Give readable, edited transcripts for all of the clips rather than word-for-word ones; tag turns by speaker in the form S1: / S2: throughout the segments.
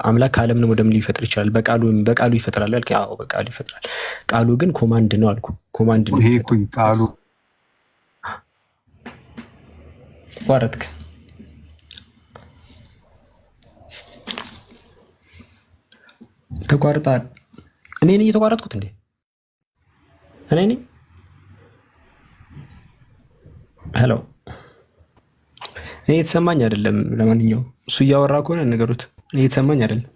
S1: አምላክ ዓለምን ወደ ምን ሊፈጥር ይችላል? በቃሉ ይፈጥራል አልክ። አዎ በቃሉ ይፈጥራል። ቃሉ ግን ኮማንድ ነው አልኩ። ኮማንድ ነው።
S2: ይሄ ቃሉ
S1: ዋረትክ ተቋርጣል። እኔ ነኝ የተቋረጥኩት እንዴ? እኔ ነኝ። ሄሎ እኔ የተሰማኝ አይደለም። ለማንኛውም እሱ እያወራ ከሆነ ነገሩት። እኔ የተሰማኝ አይደለም።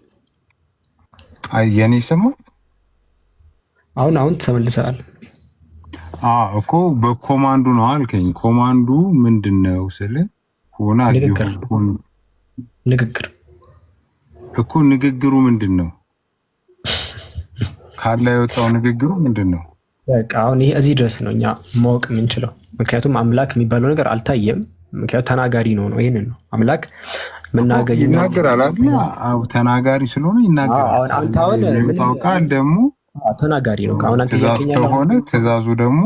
S2: የኔ ይሰማል።
S1: አሁን ተመልሰሃል
S2: እኮ በኮማንዱ ነው አልከኝ። ኮማንዱ ምንድነው ስለ ሆነ
S1: ንግግር
S2: እኮ ንግግሩ ምንድነው? ካለ የወጣው ንግግሩ ምንድነው?
S1: በቃ አሁን ይሄ እዚህ ድረስ ነው እኛ ማወቅ የምንችለው። ምክንያቱም አምላክ የሚባለው ነገር አልታየም። ምክንያቱም ተናጋሪ ነው። ይሄንን ነው አምላክ
S2: ይናገራል አይደል? ተናጋሪ ስለሆነ ይናገራል።
S1: አሁን ምን ታውቃል
S2: ደግሞ
S1: ተናጋሪ ነው። አሁን አንተ
S2: ከሆነ ትእዛዙ ደግሞ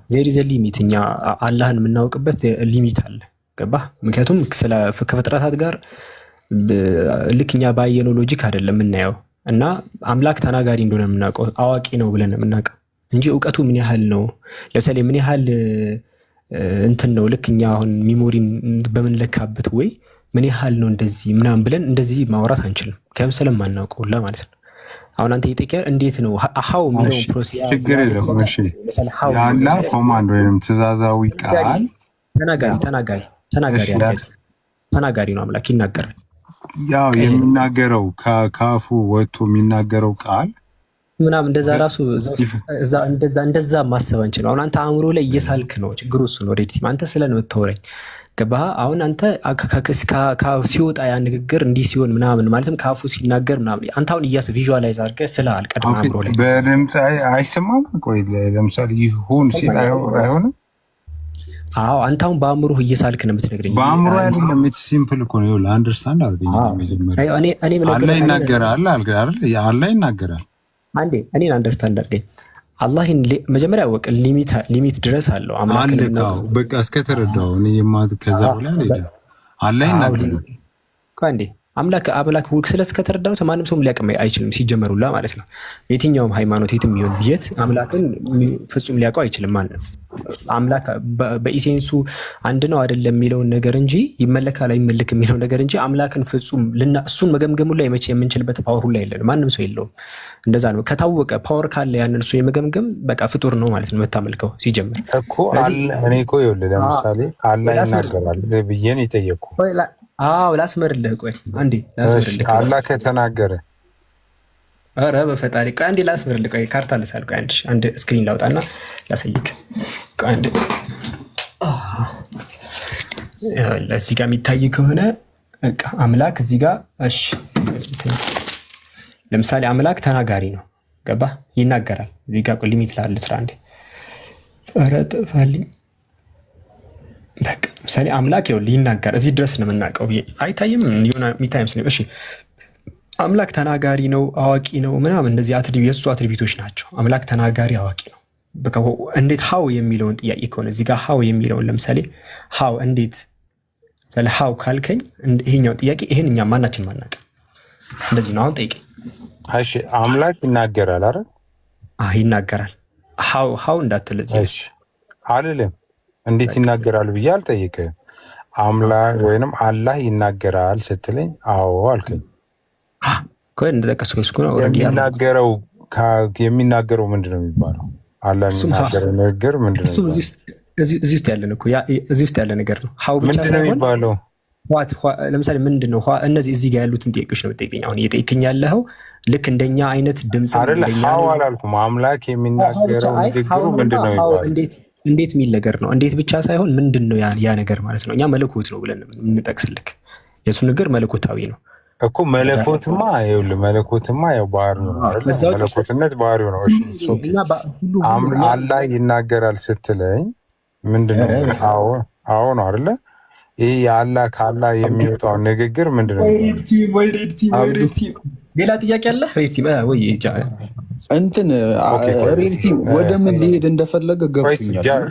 S1: ዜር ኢዝ ኤ ሊሚት። እኛ አላህን የምናውቅበት ሊሚት አለ። ገባህ? ምክንያቱም ከፍጥረታት ጋር ልክ እኛ ባየነው ሎጂክ አይደለም የምናየው እና አምላክ ተናጋሪ እንደሆነ የምናውቀው አዋቂ ነው ብለን የምናውቀው እንጂ እውቀቱ ምን ያህል ነው፣ ለምሳሌ ምን ያህል እንትን ነው። ልክ እኛ አሁን ሚሞሪን በምንለካበት ወይ ምን ያህል ነው እንደዚህ ምናምን ብለን እንደዚህ ማውራት አንችልም። ምክንያቱም ስለማናውቀው ሁላ ማለት ነው። አሁን አንተ የጠየቀህ እንዴት ነው ሀው የሚለው ፕሮሰስ
S2: ያላ ኮማንድ ወይም ትእዛዛዊ ቃል
S1: ተናጋሪ ነው። አምላክ ይናገራል።
S2: ያው የሚናገረው ከአፉ ወጥቶ የሚናገረው ቃል
S1: ምናምን እንደዛ ራሱ እንደዛ ማሰብ አንችልም። አሁን አንተ አእምሮ ላይ እየሳልክ ነው። ችግሩ እሱ ነው። ሬዲቲም አንተ ስለምትወረኝ ገባህ? አሁን አንተ ሲወጣ ያ ንግግር እንዲህ ሲሆን ምናምን ማለትም ከአፉ ሲናገር ምናምን አንተ አሁን ቪዥዋላይዝ አድርገህ ስላል ቀድሞ አእምሮ ላይ
S2: በድምፅ አይሰማም። ቆይ ለምሳሌ ይሁን ሲል አይሆንም።
S1: አዎ አንተ አሁን በአእምሮህ እየሳልክ ነው የምትነግረኝ።
S2: በአእምሮ አይደለም። ኢትስ ሲምፕል እኮ ነው። አንደርስታንድ አድርገኝ። አላህ ይናገራል አይደል? አላህ ይናገራል።
S1: አንዴ እኔን አንደርስታንድ አድርገኝ። አላህን መጀመሪያ ወቅ ሊሚት ድረስ አለው አምላክ ነው።
S2: በቃ እስከተረዳው እኔ ከዛ በኋላ አይደለም። አላህ ይናገራል።
S1: አንዴ አምላክ ወቅ ስለስከተረዳው ማንም ሰው ሊያቀም አይችልም ሲጀመሩላ ማለት ነው። የትኛውም ሃይማኖት የትም ይሁን ብየት አምላክን ፍጹም ሊያውቀው አይችልም ማለት ነው። አምላክ በኢሴንሱ አንድ ነው አይደለም የሚለውን ነገር እንጂ ይመለካል አይመለክ የሚለው ነገር እንጂ አምላክን ፍጹም እሱን መገምገሙ ላይ መቼ የምንችልበት ፓወር ሁላ የለንም። ማንም ሰው የለውም። እንደዛ ነው። ከታወቀ ፓወር ካለ ያንን እሱ የመገምገም በቃ ፍጡር ነው ማለት ነው የምታመልከው ሲጀምር
S2: እኮ እኔ እኮ ይኸውልህ ለምሳሌ አላህ ይናገራል ብዬን የጠየቅኩ
S1: ላስመርልህ። ቆይ አንዴ ላስመርልህ።
S2: አላህ ከተናገረ
S1: ኧረ በፈጣሪ ቆይ አንዴ ላስመርልህ። ቆይ ካርታ ልሳል። ቆይ አንድ ስክሪን ላውጣና ላሳይክ። ቆይ አንዴ እዚህ ጋር የሚታይ ከሆነ በቃ አምላክ እዚህ ጋር እሺ፣ ለምሳሌ አምላክ ተናጋሪ ነው። ገባህ? ይናገራል። እዚህ ጋር ሊሚት ላለ ስራ አንዴ ኧረ ጥፋልኝ። በቃ ለምሳሌ አምላክ ይኸውልህ ይናገር። እዚህ ድረስ ነው የምናውቀው። አይታይም የሆነ የሚታይ መስሎኝ። እሺ አምላክ ተናጋሪ ነው፣ አዋቂ ነው ምናምን እነዚህ የእሱ አትሪቢዩቶች ናቸው። አምላክ ተናጋሪ አዋቂ ነው። በቃ እንዴት ሀው የሚለውን ጥያቄ ከሆነ እዚህ ጋር ሀው የሚለውን ለምሳሌ ሀው እንዴት ስለ ሀው ካልከኝ ይሄኛው ጥያቄ ይሄን እኛ ማናችን ማናውቅ እንደዚህ ነው። አሁን ጠይቀኝ።
S2: እሺ አምላክ ይናገራል አይደል?
S1: ይናገራል። ሀው እንዳትለኝ።
S2: እሺ አልልም። እንዴት ይናገራል ብዬ አልጠይቅህም። አምላክ ወይንም አላህ ይናገራል ስትለኝ አዎ አልከኝ። የሚናገረው ምንድን ነው የሚባለው? አላህ የሚናገረው ንግግር ምንድን ነው?
S1: እዚህ ውስጥ ያለ ነገር ነው። ሀው ብቻ
S2: ምንድን ነው የሚባለው?
S1: ለምሳሌ ምንድን ነው እነዚህ እዚህ ጋር ያሉትን ጥያቄዎች ነው የምጠይቀኝ። አሁን እየጠየቀኝ ያለኸው ልክ እንደኛ አይነት ድምፅ
S2: ሀው አላልኩም። አምላክ የሚናገረው ንግግሩ ምንድን ነው የሚባለው?
S1: እንዴት የሚል ነገር ነው። እንዴት ብቻ ሳይሆን ምንድን ነው ያ ነገር ማለት ነው። እኛ መለኮት ነው ብለን የምንጠቅስልክ የእሱ ነገር መለኮታዊ ነው
S2: እኮ። መለኮትማ ይኸውልህ መለኮትማ ያው ባህሪው ነው አይደል? መለኮትነት ባህሪው ነው። እሺ አላህ ይናገራል ስትለኝ ምንድነው? አዎ ነው አይደለ? ይሄ የአላህ ከአላህ የሚወጣው ንግግር ምንድነው?
S1: ሌላ ጥያቄ አለ?
S3: እንትን ሬድቲ ወደ ምን ሊሄድ እንደፈለገ ገብቶኛል።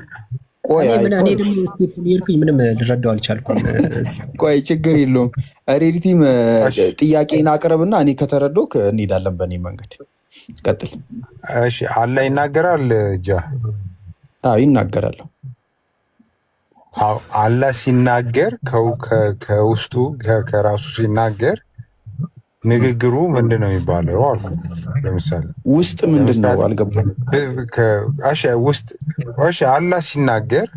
S1: እኔ ደግሞ ስቴፕን የሄድኩኝ ምንም ልረዳው አልቻልኩም።
S3: ቆይ ችግር የለውም። ሬዲቲም ጥያቄን አቅርብና እኔ ከተረዶክ እንሄዳለን በእኔ መንገድ። ቀጥል።
S2: እሺ አላህ ይናገራል ጃ?
S3: አዎ ይናገራል።
S2: አላህ ሲናገር ከውስጡ ከራሱ ሲናገር ንግግሩ ምንድን ነው የሚባለው አልኩ። ለምሳሌ
S3: ውስጥ ምንድን ነው አልገባም።
S2: ውስጥ አላህ ሲናገር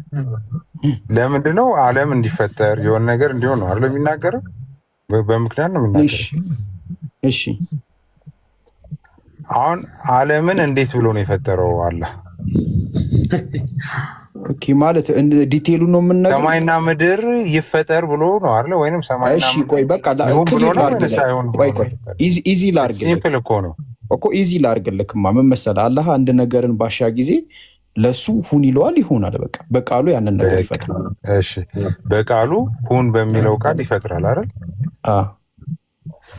S2: ለምንድን ነው ዓለም እንዲፈጠር የሆነ ነገር እንዲሆን ነው አይደል የሚናገረው? በምክንያት ነው የሚናገረው።
S3: እሺ
S2: አሁን ዓለምን እንዴት ብሎ ነው የፈጠረው አላህ?
S3: ኦኬ ማለት ዲቴይሉ ነው የምንነግረው።
S2: ሰማይና ምድር ይፈጠር ብሎ ነው አይደል? ወይንም ሰማይና
S3: እሺ ቆይ በቃ ኢዚ ላርግልህ።
S2: ሲምፕል እኮ ነው
S3: እኮ ኢዚ ላርግልህማ። ምን መሰለህ አላህ አንድ ነገርን ባሻ ጊዜ ለሱ ሁን ይለዋል፣ ይሆናል። በቃ በቃሉ ያንን ነገር ይፈጥራል።
S2: እሺ በቃሉ ሁን በሚለው ቃል ይፈጥራል አይደል?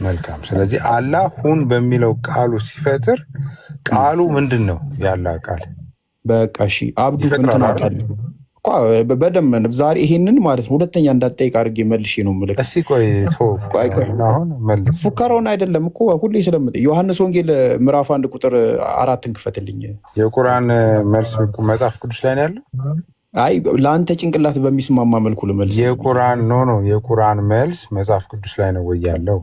S2: መልካም። ስለዚህ አላህ ሁን በሚለው ቃሉ ሲፈጥር ቃሉ ምንድን ነው? ያለ ቃል
S3: በቃ እሺ አብዱ እንትን አውጣልህ እኮ በደንብ ዛሬ ይሄንን ማለት ነው። ሁለተኛ እንዳትጠይቅ አድርጌ መልሼ ነው የምልህ።
S2: እስኪ ቆይ አሁን መልስ።
S3: ፉከራውን አይደለም እኮ ሁሌ ስለምጠይቅ ዮሐንስ ወንጌል ምዕራፍ 1 ቁጥር 4 ክፈትልኝ።
S2: የቁርአን መልስ መጽሐፍ ቅዱስ ላይ ነው ያለው?
S3: አይ ለአንተ ጭንቅላት በሚስማማ መልኩ ልመልስ።
S2: የቁርአን መልስ መጽሐፍ ቅዱስ ላይ ነው ወይ ያለው?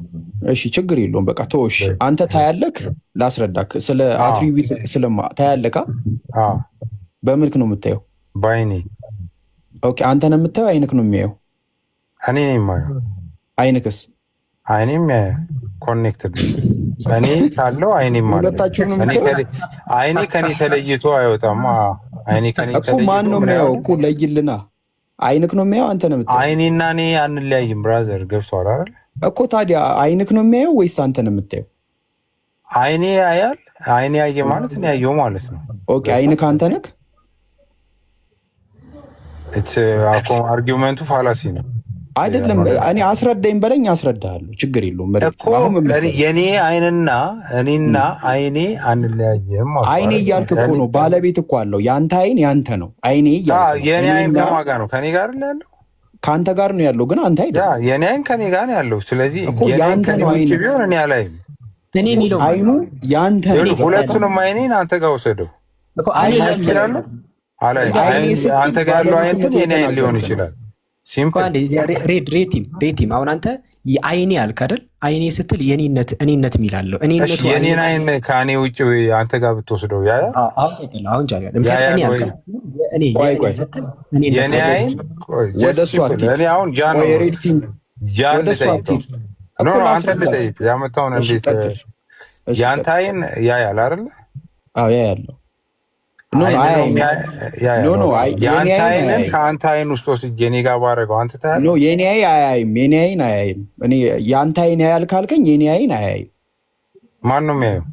S3: እሺ ችግር የለውም በቃ ተወሽ። አንተ ታያለክ፣ ላስረዳክ። ስለ አትሪቢዩት ታያለካ። በምልክ ነው የምታየው?
S2: በአይኔ።
S3: ኦኬ አንተ ነው የምታየው? አይንክ ነው የሚያየው?
S2: እኔ ነኝ የማየው።
S3: አይንክስ?
S2: አይኔም ኮኔክትድ እኔ ካለው አይኔም ማለት አይኔ ከኔ ተለይቶ አይወጣማ። አይኔ ከኔ
S3: እኮ ማን ነው የሚያየው? እኮ ለይልና አይንክ ነው የሚያየው? አንተ ነው የምታየው?
S2: አይኔና እኔ አንለያይም ብራዘር። ገብቶሃል አይደል?
S3: እኮ ታዲያ አይንክ ነው የሚያየው ወይስ አንተ ነው የምታየው?
S2: አይኔ ያያል። አይኔ ያየ ማለት እኔ ያየው ማለት ነው።
S3: ኦኬ አይንክ አንተ ነህ?
S2: አርጊውመንቱ ፋላሲ ነው
S3: አይደለም። እኔ አስረዳኝ በለኝ፣ አስረዳሃለሁ። ችግር የለውም
S2: እኮ የኔ አይንና እኔና አይኔ አንለያየም።
S3: አይኔ እያልክ እኮ ነው። ባለቤት እኮ አለው። ያንተ አይን ያንተ ነው። አይኔ እያልክ
S2: የኔ አይን ከማን ጋር ነው? ከኔ ጋር ነው ያለው።
S3: ከአንተ ጋር ነው ያለው፣ ግን አንተ አይደለም።
S2: የኔ አይን ከኔ ጋር ነው ያለው። ስለዚህ ያንተ ነው አይን ቢሆን እኔ አላይም።
S1: እኔ የሚለው
S3: አይኑ ያንተ ነው።
S2: ሁለቱንም አይኔን አንተ ጋር ወሰደው እኮ አይኔ ይችላል። አንተ ጋር ያለው አይን ግን የኔ አይን ሊሆን ይችላል።
S1: ሬቲም አሁን አንተ የአይኔ አልክ አይደል? አይኔ ስትል የኔነት እኔነት የሚላለው
S2: የኔን አይን ከእኔ ውጭ አንተ ጋር ብትወስደው ያ
S1: አሁን
S2: አንተ ልጠይቅ ያመጣውን እንዴት የአንተ አይን ያያል አይደለ?
S3: ያያለው
S2: የአንተ አይንን ከአንተ አይን ውስጥ ወስጄ እኔ ጋር ባደረገው አንተ ታያለህ።
S3: የኔ አይን አያይም። የኔ አይን አያይም። የአንተ አይን ያያል ካልከኝ የኔ አይን አያይም።
S2: ማን ነው የሚያየው?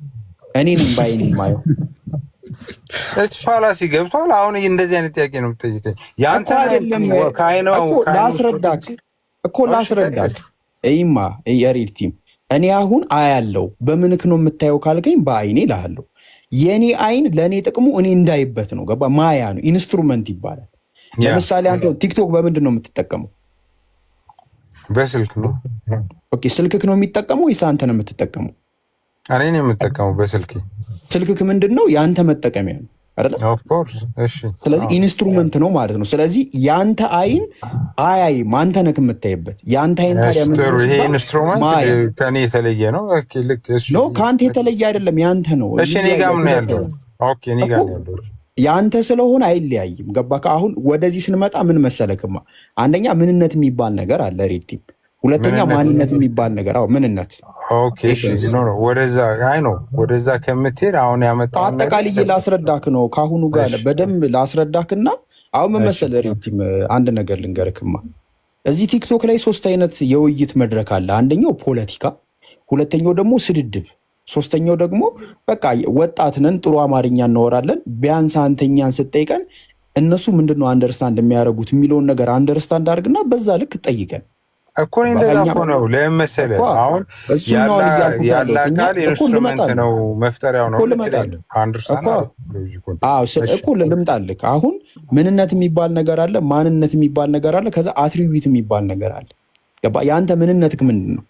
S3: እኔ ነኝ በአይኔ የማየው።
S2: ፋላሲ ገብቷል። አሁን እንደዚህ አይነት ጥያቄ ነው የምትጠይቀኝ? የአንተ አይደለም
S3: ላስረዳክ እኮ ላስረዳክ። ይማ የሬድ ቲም እኔ አሁን አያለው። በምንክ ነው የምታየው ካልከኝ በአይኔ እልሃለሁ። የኔ አይን ለእኔ ጥቅሙ እኔ እንዳይበት ነው። ገባ? ማያ ነው፣ ኢንስትሩመንት ይባላል። ለምሳሌ አንተ ቲክቶክ በምንድን ነው የምትጠቀመው?
S2: በስልክ ነው።
S3: ኦኬ ስልክክ ነው የሚጠቀመው ወይስ አንተ ነው የምትጠቀመው?
S2: እኔ ነው የምጠቀመው በስልክ።
S3: ስልክክ ምንድን ነው? የአንተ መጠቀሚያ ነው አይደል?
S2: ኦፍ ኮርስ። እሺ
S3: ስለዚህ ኢንስትሩመንት ነው ማለት ነው። ስለዚህ ያንተ አይን አያይም፣ አንተ ነህ የምታይበት። ያንተ አይን ታዲያ
S2: ምንድን ነው? ይሄ ኢንስትሩመንት ከኔ የተለየ ነው። ኦኬ ልክ እሺ
S3: ነው። ከአንተ የተለየ አይደለም፣ ያንተ ነው።
S2: እሺ እኔ ጋር ምን ያለው? ኦኬ እኔ ጋር ያለው
S3: ያንተ ስለሆነ አይለያይም። ገባህ? አሁን ወደዚህ ስንመጣ ምን መሰለክማ፣ አንደኛ ምንነት የሚባል ነገር አለ ሬቲም። ሁለተኛ ማንነት የሚባል ነገር ምንነት።
S2: ኦኬ እሺ ወደዛ ከምትሄድ አሁን ያመጣው
S3: አጠቃላይ ላስረዳክ ነው። ካሁኑ ጋር በደንብ ላስረዳክና አሁን ምን መሰለህ ሬቲም፣ አንድ ነገር ልንገርክማ። እዚህ ቲክቶክ ላይ 3 አይነት የውይይት መድረክ አለ። አንደኛው ፖለቲካ፣ ሁለተኛው ደግሞ ስድድብ፣ ሶስተኛው ደግሞ በቃ ወጣት ነን ጥሩ አማርኛ እናወራለን። ቢያንስ አንተኛን ስጠይቀን እነሱ ምንድነው አንደርስታንድ የሚያደርጉት የሚለውን ነገር አንደርስታንድ አድርግና በዛ ልክ ጠይቀን።
S2: እኮ እንደዛ እኮ ነው። ለምን መሰለህ አሁን ያለ አካል ኢንስትሩመንት ነው መፍጠሪያው ነው
S3: እኮ ልምጣልህ። አሁን ምንነት የሚባል ነገር አለ፣ ማንነት የሚባል ነገር አለ፣ ከዛ አትሪቢዩት የሚባል ነገር አለ። ገባህ? የአንተ ምንነትህ ምንድን ነው?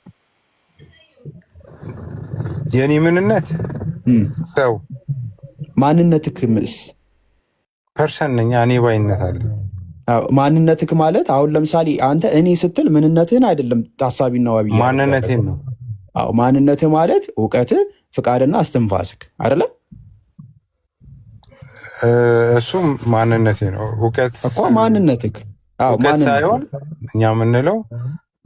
S2: የኔ ምንነት ሰው
S3: ማንነትህ ምስ
S2: ፐርሰን ነኝ። እኔ ባይነት አለ
S3: ማንነትህ ማለት አሁን ለምሳሌ አንተ እኔ ስትል ምንነትህን አይደለም ታሳቢና ዋቢ
S2: ማንነቴን ነው።
S3: አዎ ማንነትህ ማለት እውቀትህ፣ ፍቃድና እስትንፋስህ አይደለ?
S2: እሱ ማንነቴ ነው። እውቀት
S3: እኮ ማንነትህ
S2: እውቀት ሳይሆን እኛ የምንለው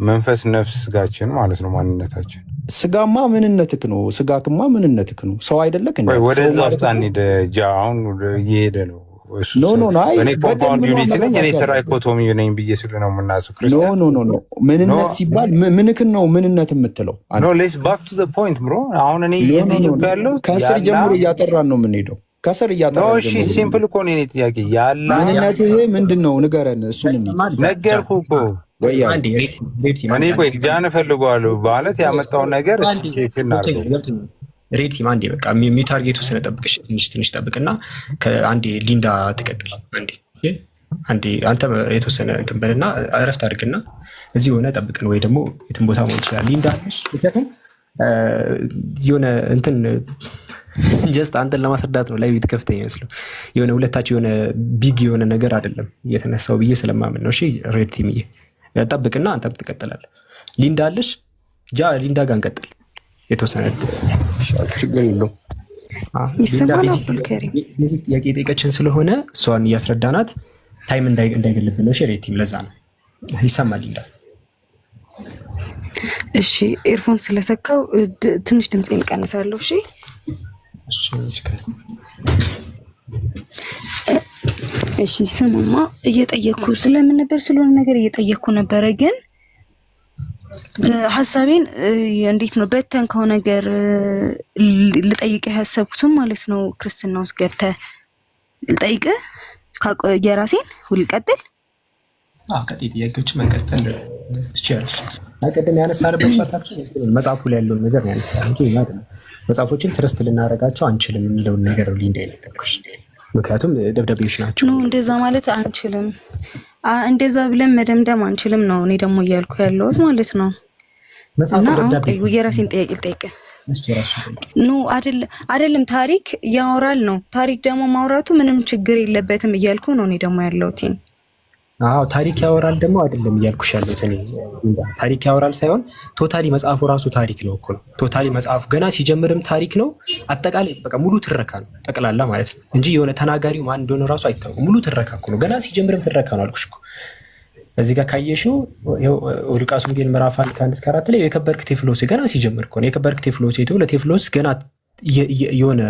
S2: መንፈስ፣ ነፍስ፣ ስጋችን ማለት ነው ማንነታችን።
S3: ስጋማ ምንነትህ ነው። ስጋክማ ምንነትህ ነው። ሰው አይደለክ እንዴ?
S2: ወደዛ ውስጥ አንሂድ። አሁን እየሄደ ነው። እኔ ኮምፓውንድ ዩኒቲ ነኝ፣ እኔ ትራይኮቶሚ ነኝ ብዬ ስል ነው የምናስብ ክርስቲያን።
S3: ኖ ምንነት ሲባል ምንክን ነው ምንነት የምትለው?
S2: ሌትስ ባክ ቱ ዘ ፖይንት ብሮ። አሁን እኔ እየጠየኩ ያለው
S3: ከስር ጀምሮ እያጠራን ነው የምንሄደው። ከስር እያጠራን
S2: እሺ፣ ሲምፕል እኮ ነው የኔ ጥያቄ። ያለ
S3: ምንነትህ ምንድን ነው ንገረን። እሱን
S2: ነገርኩህ እኮ እኔ ቆይ ጃን እፈልገዋለሁ ማለት ያመጣውን ነገር ቼክ እናድርገው።
S1: ሬቲም አንዴ በቃ ሚታርጌቱ ስለጠብቅሽ ትንሽ ጠብቅና ከአንዴ ሊንዳ ትቀጥል። አንዴ አንተ የተወሰነ እንትን በልና እረፍት አድርግና እዚህ ሆነ ጠብቅን፣ ወይ ደግሞ የትን ቦታ መሆን ይችላል። ሊንዳ ምክንያቱም የሆነ እንትን ጀስት አንተን ለማስረዳት ነው ላይ ከፍተኛ ይመስለው የሆነ ሁለታቸው የሆነ ቢግ የሆነ ነገር አይደለም እየተነሳው ብዬ ስለማምን ነው። እሺ ሬቲምዬ ጠብቅና አንተም ትቀጥላለህ። ሊንዳ አለሽ? ሊንዳ ጋር እንቀጥል። የተወሰነ
S3: ችግር የለው።
S1: ቤዚክ ጥያቄ የጠየቀችን ስለሆነ እሷን እያስረዳናት ታይም እንዳይገልብን ነው። ሬቲም ለዛ ነው ይሰማል። ሊንዳ
S4: እሺ፣ ኤርፎን ስለሰካው ትንሽ ድምፄን እቀንሳለሁ። እሺ ስሙማ፣ እየጠየኩ ስለምን ነበር? ስለሆነ ነገር እየጠየኩ ነበረ፣ ግን ሀሳቤን እንዴት ነው በተንከው ነገር ልጠይቅህ ያሰብኩትም ማለት ነው። ክርስትና ውስጥ ገብተህ ልጠይቅህ የራሴን ልቀጥል?
S1: ቀጥይ፣ ጥያቄዎችን መቀጠል ትችላለሽ። ቀደም ያነሳንበት መጽሐፉ ላይ ያለውን ነገር ያነሳል እንጂ መጽሐፎችን ትረስት ልናደርጋቸው አንችልም የሚለውን ነገር ሊንዳ የነገርኩሽ። ምክንያቱም ደብዳቤዎች ናቸው።
S4: እንደዛ ማለት አንችልም፣ እንደዛ ብለን መደምደም አንችልም ነው እኔ ደግሞ እያልኩ ያለሁት ማለት ነው። እና አሁን የራሴን ጥያቄ ልጠይቅህ። አይደለም ታሪክ ያወራል ነው። ታሪክ ደግሞ ማውራቱ ምንም ችግር የለበትም እያልኩ ነው እኔ ደግሞ ያለሁት።
S1: ታሪክ ያወራል ደግሞ አይደለም እያልኩሽ ያለሁት እኔ። ታሪክ ያወራል ሳይሆን ቶታሊ መጽሐፉ ራሱ ታሪክ ነው እኮ ነው። ቶታሊ መጽሐፉ ገና ሲጀምርም ታሪክ ነው። አጠቃላይ በቃ ሙሉ ትረካ ነው ጠቅላላ ማለት ነው እንጂ የሆነ ተናጋሪው ማን እንደሆነ ራሱ አይታወቅም። ሙሉ ትረካ እኮ ነው። ገና ሲጀምርም ትረካ ነው አልኩሽ እኮ። እዚህ ጋር ካየሽው ሉቃስ ወንጌል ምዕራፍ 1-4 ላይ የከበርክ ቴዎፍሎስ ገና ሲጀምር እኮ ነው። የከበርክ ቴዎፍሎስ የተው ለቴዎፍሎስ ገና የሆነ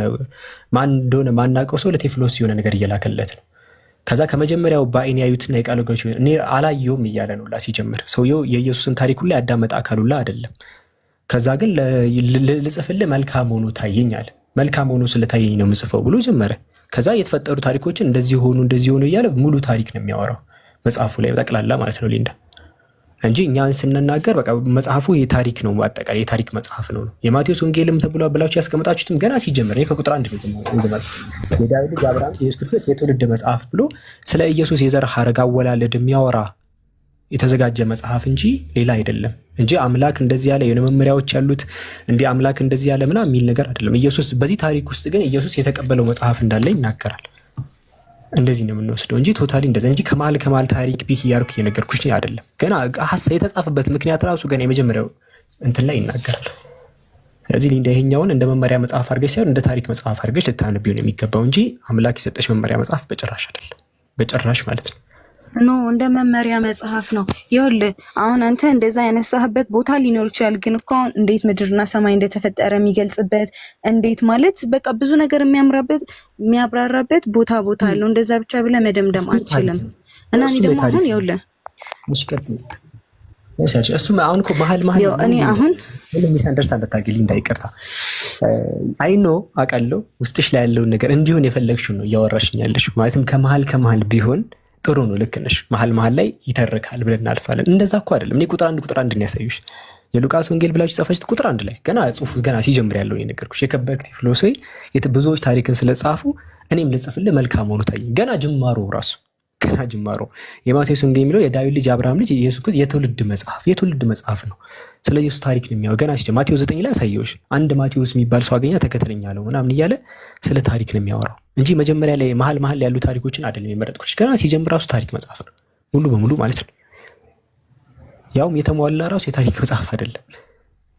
S1: ማን እንደሆነ ማናውቀው ሰው ለቴዎፍሎስ የሆነ ነገር እየላከለት ነው። ከዛ ከመጀመሪያው በአይን ያዩትና የቃል ወገኖች እኔ አላየውም እያለ ነው ላ ሲጀምር። ሰውየው የኢየሱስን ታሪክ ሁላ ያዳመጠ አካሉላ አይደለም። ከዛ ግን ልጽፍልህ መልካም ሆኖ ታየኝ አለ። መልካም ሆኖ ስለታየኝ ነው የምጽፈው ብሎ ጀመረ። ከዛ የተፈጠሩ ታሪኮችን እንደዚህ ሆኑ እያለ ሙሉ ታሪክ ነው የሚያወራው መጽሐፉ ላይ ጠቅላላ ማለት ነው ሊንዳ፣ እንጂ እኛን ስንናገር በቃ መጽሐፉ የታሪክ ነው፣ አጠቃላይ የታሪክ መጽሐፍ ነው። የማቴዎስ ወንጌልም ተብሎ ብላችሁ ያስቀመጣችሁትም ገና ሲጀምር ከቁጥር 1 ነው የዳዊት ልጅ አብርሃም ኢየሱስ ክርስቶስ የትውልድ መጽሐፍ ብሎ ስለ ኢየሱስ የዘር ሐረግ አወላለድ የሚያወራ የተዘጋጀ መጽሐፍ እንጂ ሌላ አይደለም። እንጂ አምላክ እንደዚህ ያለ የሆነ መመሪያዎች ያሉት እንዲህ አምላክ እንደዚህ ያለ ምናምን የሚል ነገር አይደለም። ኢየሱስ በዚህ ታሪክ ውስጥ ግን ኢየሱስ የተቀበለው መጽሐፍ እንዳለ ይናገራል። እንደዚህ ነው የምንወስደው እንጂ ቶታሊ እንደዛ እንጂ ከማል ታሪክ ቢክ እያልኩ እየነገርኩሽ አይደለም። ገና የተጻፈበት ምክንያት ራሱ ገና የመጀመሪያው እንትን ላይ ይናገራል። ስለዚህ እንደ ይሄኛውን እንደ መመሪያ መጽሐፍ አድርገሽ ሳይሆን እንደ ታሪክ መጽሐፍ አድርገሽ ልታነቢው ነው የሚገባው እንጂ አምላክ የሰጠሽ መመሪያ መጽሐፍ በጭራሽ አይደለም። በጭራሽ ማለት ነው።
S4: እንደ መመሪያ መጽሐፍ ነው። ይኸውልህ አሁን አንተ እንደዛ ያነሳህበት ቦታ ሊኖር ይችላል፣ ግን እኮ እንዴት ምድርና ሰማይ እንደተፈጠረ የሚገልጽበት እንዴት ማለት በቃ ብዙ ነገር የሚያብራራበት ቦታ አለው። እንደዛ ብቻ ብለህ መደምደም አንችልም። እና እኔ ደግሞ አሁን ይኸውልህ
S1: እሱም አሁን እኮ መሀል
S4: እኔ አሁን
S1: ሚስ አንደርስታንድ አታርጊልኝ እንዳይቀርታ አይኖ አውቃለሁ ውስጥሽ ላይ ያለውን ነገር እንዲሆን የፈለግሽው ነው እያወራሽኝ ያለሽ ማለትም ከመሀል ቢሆን ጥሩ ነው፣ ልክ ነሽ። መሀል ላይ ይተርካል ብለን እናልፋለን። እንደዛ እኮ አይደለም። እኔ ቁጥር አንድ ነው ያሳዩሽ። የሉቃስ ወንጌል ብላችሁ ጻፋችሁት ቁጥር 1 ላይ ገና ጽሁፉ ገና ሲጀምር ያለው የነገርኩሽ የከበርክቲ ፊሎሶፊ ብዙዎች ታሪክን ስለጻፉ እኔም ልጽፍልህ መልካም ሆኖ ታየኝ። ገና ጅማሮ የማቴዎስ ወንጌል የሚለው የዳዊት ልጅ አብርሃም ልጅ ኢየሱስ ክርስቶስ የትውልድ መጽሐፍ ነው። ስለ ኢየሱስ ታሪክ ነው የሚያወራው። ገና ሲጀምር ማቴዎስ 9 ላይ አሳየውሽ። አንድ ማቴዎስ የሚባል ሰው አገኛ ተከተለኝ አለው ምናምን እያለ ስለ ታሪክ ነው የሚያወራው እንጂ መጀመሪያ ላይ መሀል ያሉ ታሪኮችን አይደለም የመረጥኩሽ። ገና ሲጀምር ራሱ ታሪክ መጽሐፍ ነው ሙሉ በሙሉ ማለት ነው። ያውም የተሟላ ራሱ የታሪክ መጽሐፍ አይደለም።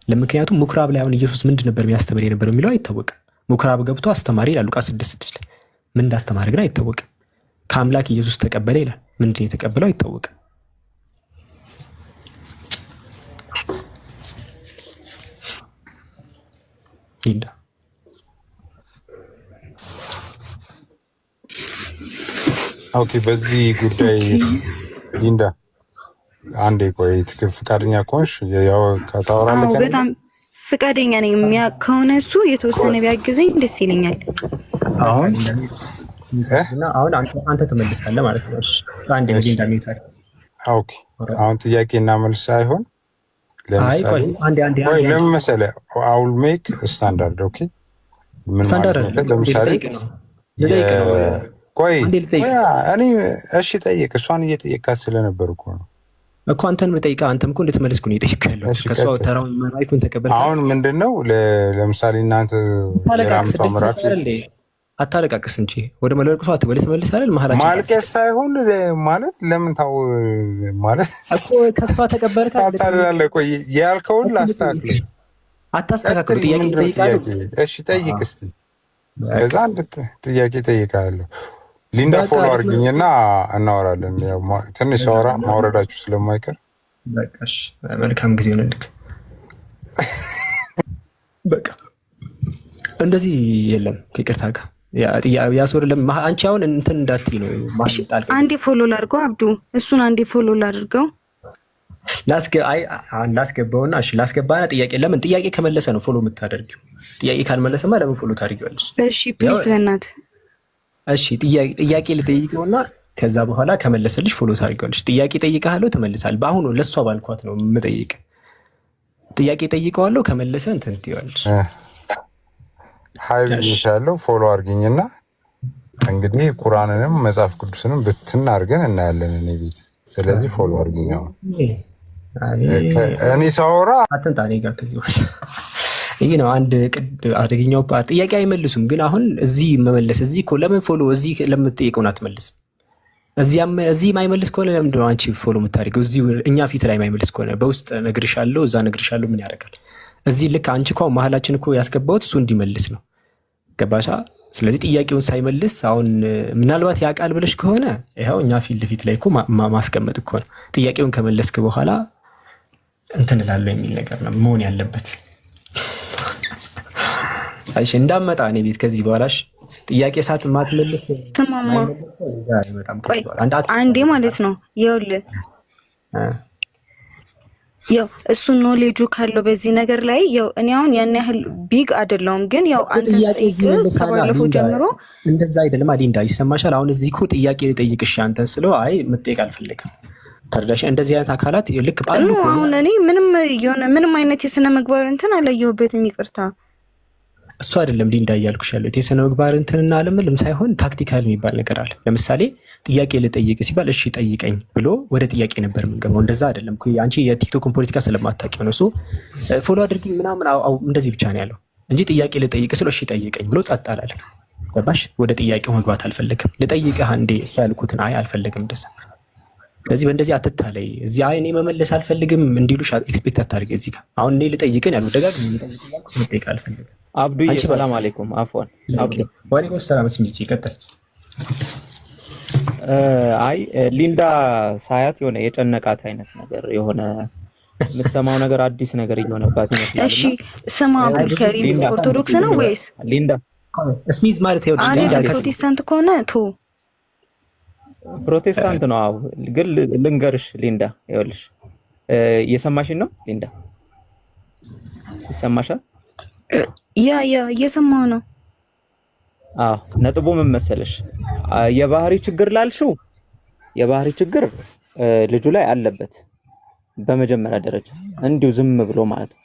S1: ለምክንያቱም ምኩራብ ላይ አሁን ኢየሱስ ምንድን ነበር የሚያስተምር የነበረው የሚለው አይታወቅም። ምኩራብ ገብቶ አስተማሪ ይላል ሉቃስ 6:6 ላይ። ምን እንዳስተማረ ግን አይታወቅም። ከአምላክ ኢየሱስ ተቀበለ ይላል። ምንድን ነው የተቀበለው አይታወቅም። ሊንዳ
S2: ኦኬ፣ በዚህ ጉዳይ ሊንዳ አንዴ ቆይ፣ ፍቃደኛ ከሆንሽ ያው ከታወራለህ።
S4: በጣም ፍቃደኛ ነኝ። ከሆነ እሱ የተወሰነ ቢያግዘኝ ደስ ይለኛል።
S1: አሁን አንተ ትመልሳለህ ማለት ነው። እሺ አንዴ ሊንዳ ሚውታል።
S2: ኦኬ፣ አሁን ጥያቄና መልስ ሳይሆን ለምሳሌ ለምን መሰለህ አውል ሜክ ስታንዳርድ። ኦኬ፣ ምን ማለት ነው? ለምሳሌ ቆይ እኔ እሺ ጠይቅ። እሷን እየጠየቃት ስለነበር እኮ ነው
S1: እኮ አንተን ብጠይቃ አንተም እኮ እንድትመልስኩ ነው የጠየቅኩ ያለው። ከሷ ተራውን ማይኩን ተቀበልኩ።
S2: አሁን ምንድነው ለምሳሌ እናንተ
S1: አታለቃቅስ እንጂ ወደ መለቅሶ አትመልስ አይደል? መሐላችን
S2: ማልቀስ ሳይሆን ማለት ለምን ታው ማለት
S1: እኮ ከሷ ተቀበልካ
S2: ታታላለህ። ቆይ ያልከውን ላስተካክል።
S1: አታስተካክሉ። ጥያቄ ጠይቃለሁ።
S2: እሺ ጠይቅ እስቲ። ከዛ አንድ ጥያቄ ጠይቃለሁ። ሊንዳ ፎሎ አድርጊኝና እናወራለን። ያው ትንሽ አወራ ማውረዳችሁ ስለማይቀር
S1: በቃሽ። መልካም ጊዜ ሆነልክ። በቃ እንደዚህ የለም ከይቅርታ ጋር ያስወርለም። አንቺ አሁን እንትን እንዳትይ ነው ማሽጣል።
S4: አንዴ ፎሎ ላድርገው አብዱ፣ እሱን አንዴ ፎሎ ላድርገው። ላስገባውና እሺ ላስገባና ጥያቄ ለምን ጥያቄ ከመለሰ ነው ፎሎ የምታደርጊው። ጥያቄ ካልመለሰማ ለምን ፎሎ ታደርጊዋለሽ? እሺ ፕሊዝ በእናትህ
S1: እሺ ጥያቄ ልጠይቀውና ከዛ በኋላ ከመለሰልሽ ፎሎ ታደርጊዋለሽ። ጥያቄ ጠይቀሃለሁ ትመልሳለህ። በአሁኑ ለሷ ባልኳት ነው የምጠይቅ። ጥያቄ ጠይቀዋለሁ ከመለሰ እንትን ትይዋለሽ።
S2: ሃይ ብዬሻለሁ። ፎሎ አድርጊኝና እንግዲህ ቁርአንንም መጽሐፍ ቅዱስንም ብትን አድርገን እናያለን እኔ ቤት። ስለዚህ ፎሎ አድርጊኝ። እኔ ሳወራ
S1: አትንጣ እኔ ጋር ከዚህ በኋላ ይሄ ነው አንድ አደገኛው ፓርት። ጥያቄ አይመልሱም ግን አሁን እዚህ መመለስ እዚህ እኮ ለምን ፎሎ እዚህ ለምትጠይቀውን አትመልስም? እዚህ ማይመልስ ከሆነ ለምንድን ነው አንቺ ፎሎ የምታደርገው? እዚህ እኛ ፊት ላይ ማይመልስ ከሆነ በውስጥ ነግርሻለሁ፣ እዛ ነግርሻለሁ ምን ያደርጋል? እዚህ ልክ አንቺ እኮ መሀላችን እኮ ያስገባሁት እሱ እንዲመልስ ነው። ገባሻ? ስለዚህ ጥያቄውን ሳይመልስ አሁን ምናልባት ያውቃል ብለሽ ከሆነ ይኸው እኛ ፊት ለፊት ላይ እኮ ማስቀመጥ እኮ ነው። ጥያቄውን ከመለስክ በኋላ እንትን እላለሁ የሚል ነገር ነው መሆን ያለበት። አይሽ እንዳመጣ እኔ ቤት ከዚህ በኋላሽ ጥያቄ ሳት ማትመልስ
S4: ተማማ አንዴ ማለት ነው። ይኸውልህ ያው እሱ ኖሌጁ ካለው በዚህ ነገር ላይ ያው እኔ አሁን ያን ያህል ቢግ አይደለሁም፣ ግን ያው አንተ ከባለፈው ጀምሮ
S1: እንደዛ አይደለም አዲንዳ ይሰማሻል። አሁን እዚህ እኮ ጥያቄ ልጠይቅሽ አንተን ስለው አይ መጠየቅ አልፈልግም ተርዳሽ። እንደዚህ አይነት አካላት ልክ ባሉ
S4: ነው። አሁን እኔ ምንም አይነት የስነ ምግባር እንትን አላየሁበትም። ይቅርታ
S1: እሱ አይደለም ሊንዳ እያልኩሽ ያለው የስነ ምግባር እንትንና አለምልም ሳይሆን ታክቲካል የሚባል ነገር አለ። ለምሳሌ ጥያቄ ልጠይቅ ሲባል እሺ ጠይቀኝ ብሎ ወደ ጥያቄ ነበር የምንገባው። እንደዛ አይደለም። አንቺ የቲክቶክን ፖለቲካ ስለማታውቂው ነው። እሱ ፎሎ አድርጊኝ ምናምን እንደዚህ ብቻ ነው ያለው እንጂ ጥያቄ ልጠይቅ ስለ እሺ ጠይቀኝ ብሎ ጸጥ አላለም። ገባሽ? ወደ ጥያቄው መግባት አልፈለግም። ልጠይቅህ አንዴ እሱ ያልኩትን አይ አልፈለግም እንደዛ። ስለዚህ በእንደዚህ አትታለይ። እዚህ አይ እኔ መመለስ አልፈልግም እንዲሉሽ ኤክስፔክት አታድርጊ። እዚህ ጋር አሁን እኔ ልጠይቅን ያለው ደጋግሜ ልጠይቅ አልፈልግም።
S5: አብዱዬ ሰላም አለይኩም። አፍዋን አብዱ
S1: ወአለይኩም ሰላም። እስሚጂ ይቀጥል።
S5: አይ ሊንዳ ሳያት የሆነ የጨነቃት አይነት ነገር የሆነ የምትሰማው ነገር አዲስ ነገር እየሆነባት ይመስላል።
S4: እሺ ስማ አብዱልከሪም ኦርቶዶክስ ነው ወይስ
S5: ሊንዳ?
S1: እስሚዝ ማለት ይኸውልሽ ሊንዳ
S4: ፕሮቴስታንት ከሆነ ቶ
S5: ፕሮቴስታንት ነው። አዎ ግን ልንገርሽ ሊንዳ ይኸውልሽ እየሰማሽኝ ነው ሊንዳ? ይሰማሻል?
S4: ያ እየሰማሁ ነው።
S5: አዎ ነጥቡ ምን መሰለሽ የባህሪ ችግር ላልሽው የባህሪ ችግር ልጁ ላይ አለበት በመጀመሪያ ደረጃ እንዲሁ ዝም ብሎ ማለት ነው።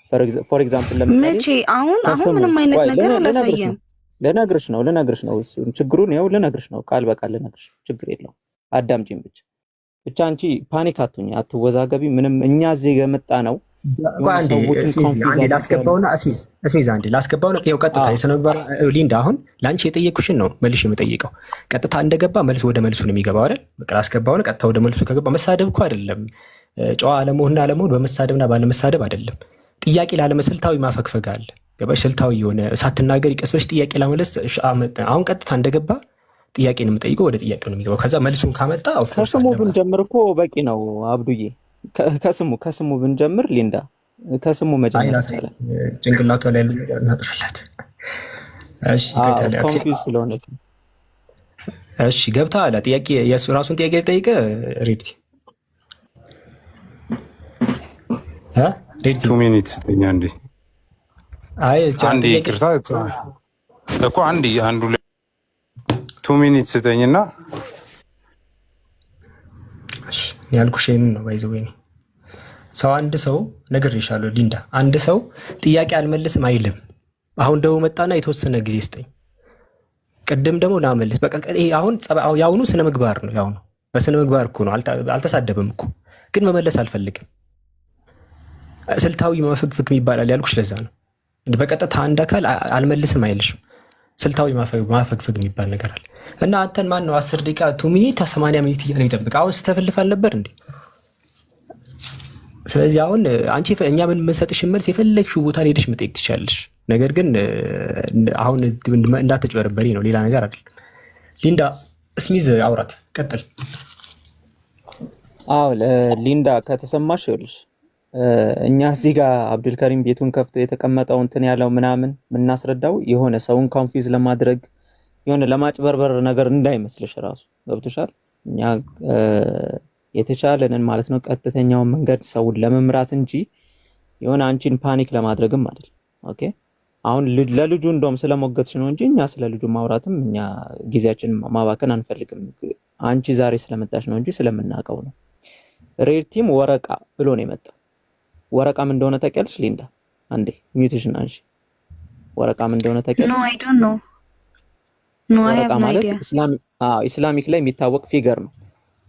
S5: ፎር ኤግዛምፕል ለምሳሌ
S4: መቼ አሁን ምንም አይነት ነገር አላሳየም።
S5: ልነግርሽ ነው እሱን ችግሩን ያው ልነግርሽ ነው፣ ቃል በቃል ልነግርሽ፣ ችግር የለውም አዳምጪኝ ብቻ አንቺ ፓኒክ አትሁኝ፣ አትወዛገቢ ምንም። እኛ እዚህ የመጣ ነው
S1: ላስገባውና እስሚዝ አንዴ ላስገባውና ይኸው ቀጥታ የስነ ምግባር ሊንዳ አሁን ለአንቺ የጠየኩሽን ነው መልሽ የምጠይቀው። ቀጥታ እንደገባ መልስ ወደ መልሱ ነው የሚገባው አይደል? በቃ ላስገባውና ቀጥታ ወደ መልሱ ከገባ መሳደብ እኮ አይደለም። ጨዋ አለመሆንና አለመሆን በመሳደብና ባለመሳደብ አይደለም። ጥያቄ ላለመስልታዊ ማፈግፈግ አለ። ገባሽ? ስልታዊ የሆነ ሳትናገር ይቀስበሽ ጥያቄ ላመለስ አሁን ቀጥታ እንደገባ ጥያቄ ነው የምጠይቀው፣ ወደ ጥያቄ ነው የሚገባው። ከዛ መልሱን ካመጣ
S5: ከስሙ ብንጀምር እኮ በቂ ነው አብዱዬ። ከስሙ ብንጀምር ሊንዳ ከስሙ መጀመር ይችላል።
S1: ጭንቅላቷ ላይ ያለው ነገር እናጥራላት። እሺ
S5: ኮንፊውዝ ስለሆነች
S1: እሺ ገብታ አለ ጥያቄ የሱ ራሱን ጥያቄ ጠይቀ ሬዲ
S2: 2 ሚኒትስ ተኛ እንዴ?
S1: አይ
S2: አንዴ ይቅርታ እኮ አንዱ 2 ሚኒትስ ተኝና
S1: ያልኩሽ ይሄንን ነው ባይዘው። ወይኔ ሰው አንድ ሰው ነግሬሻለሁ ሊንዳ፣ አንድ ሰው ጥያቄ አልመልስም አይልም። አሁን ደግሞ መጣና የተወሰነ ጊዜ ስጠኝ፣ ቅድም ደግሞ ላመልስ። በቃ ይሄ አሁን ያውኑ ስነ ምግባር ነው። ያውኑ በስነ ምግባር እኮ ነው። አልተሳደበም እኮ ግን መመለስ አልፈልግም። ስልታዊ ማፈግፈግ ይባላል ያልኩሽ ለዛ ነው። በቀጥታ አንድ አካል አልመልስም አይልሽም። ስልታዊ ማፈግፈግ የሚባል ነገር አለ። እና አንተን ማን ነው 10 ደቂቃ 2 ሚኒት 80 ሚኒት እያለ ይጠብቅ? አሁን ስተፈልፍ አልነበር እንዴ? ስለዚህ አሁን አንቺ እኛ ምን የምንሰጥሽ መልስ የፈለግሽው ቦታ ሄደሽ መጠየቅ ትችላለሽ። ነገር ግን አሁን እንዳትጭበረበሪ ነው፣ ሌላ ነገር አይደለም። ሊንዳ እስሚዝ አውራት ቀጥል።
S5: አዎ ሊንዳ ከተሰማሽ ይኸውልሽ እኛ እዚህ ጋር አብዱልከሪም ቤቱን ከፍቶ የተቀመጠው እንትን ያለው ምናምን የምናስረዳው የሆነ ሰውን ኮንፊውዝ ለማድረግ የሆነ ለማጭበርበር ነገር እንዳይመስልሽ ራሱ ገብቶሻል። እኛ የተቻለንን ማለት ነው ቀጥተኛውን መንገድ ሰውን ለመምራት እንጂ የሆነ አንቺን ፓኒክ ለማድረግም አይደል። ኦኬ አሁን ለልጁ እንደውም ስለሞገትሽ ነው እንጂ እኛ ስለ ልጁ ማውራትም እኛ ጊዜያችንን ማባከን አንፈልግም። አንቺ ዛሬ ስለመጣሽ ነው እንጂ ስለምናውቀው ነው። ሬድ ቲም ወረቃ ብሎ ነው የመጣው። ወረቃም እንደሆነ ታውቂያለሽ ሊንዳ? አንዴ ሚውትሽን አንሺ። ወረቃም እንደሆነ ታውቂያለሽ?
S4: No I don't know. No I have no idea.
S5: ኢስላሚክ ላይ የሚታወቅ ፊገር ነው።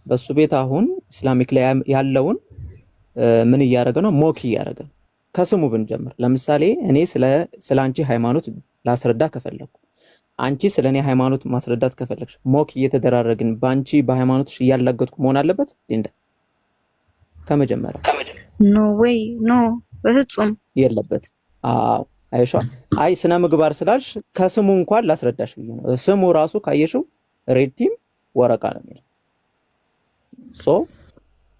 S5: በሱ ቤት አሁን ኢስላሚክ ላይ ያለውን ምን እያደረገ ነው? ሞክ እያደረገ ነው። ከስሙ ብንጀምር ለምሳሌ እኔ ስለ አንቺ ሃይማኖት ላስረዳ ከፈለኩ፣ አንቺ ስለኔ ሃይማኖት ማስረዳት ከፈለግሽ ሞክ እየተደራረግን በአንቺ በሃይማኖትሽ እያላገጥኩ መሆን አለበት ሊንዳ? ከመጀመሪያ
S4: No way no በፍጹም
S5: የለበት። አዎ አይሻ አይ ስነ ምግባር ስላልሽ ከስሙ እንኳን ላስረዳሽ ብዬ ነው። ስሙ ራሱ ካየሽው ሬድ ቲም ወረቃ ነው የሚለው።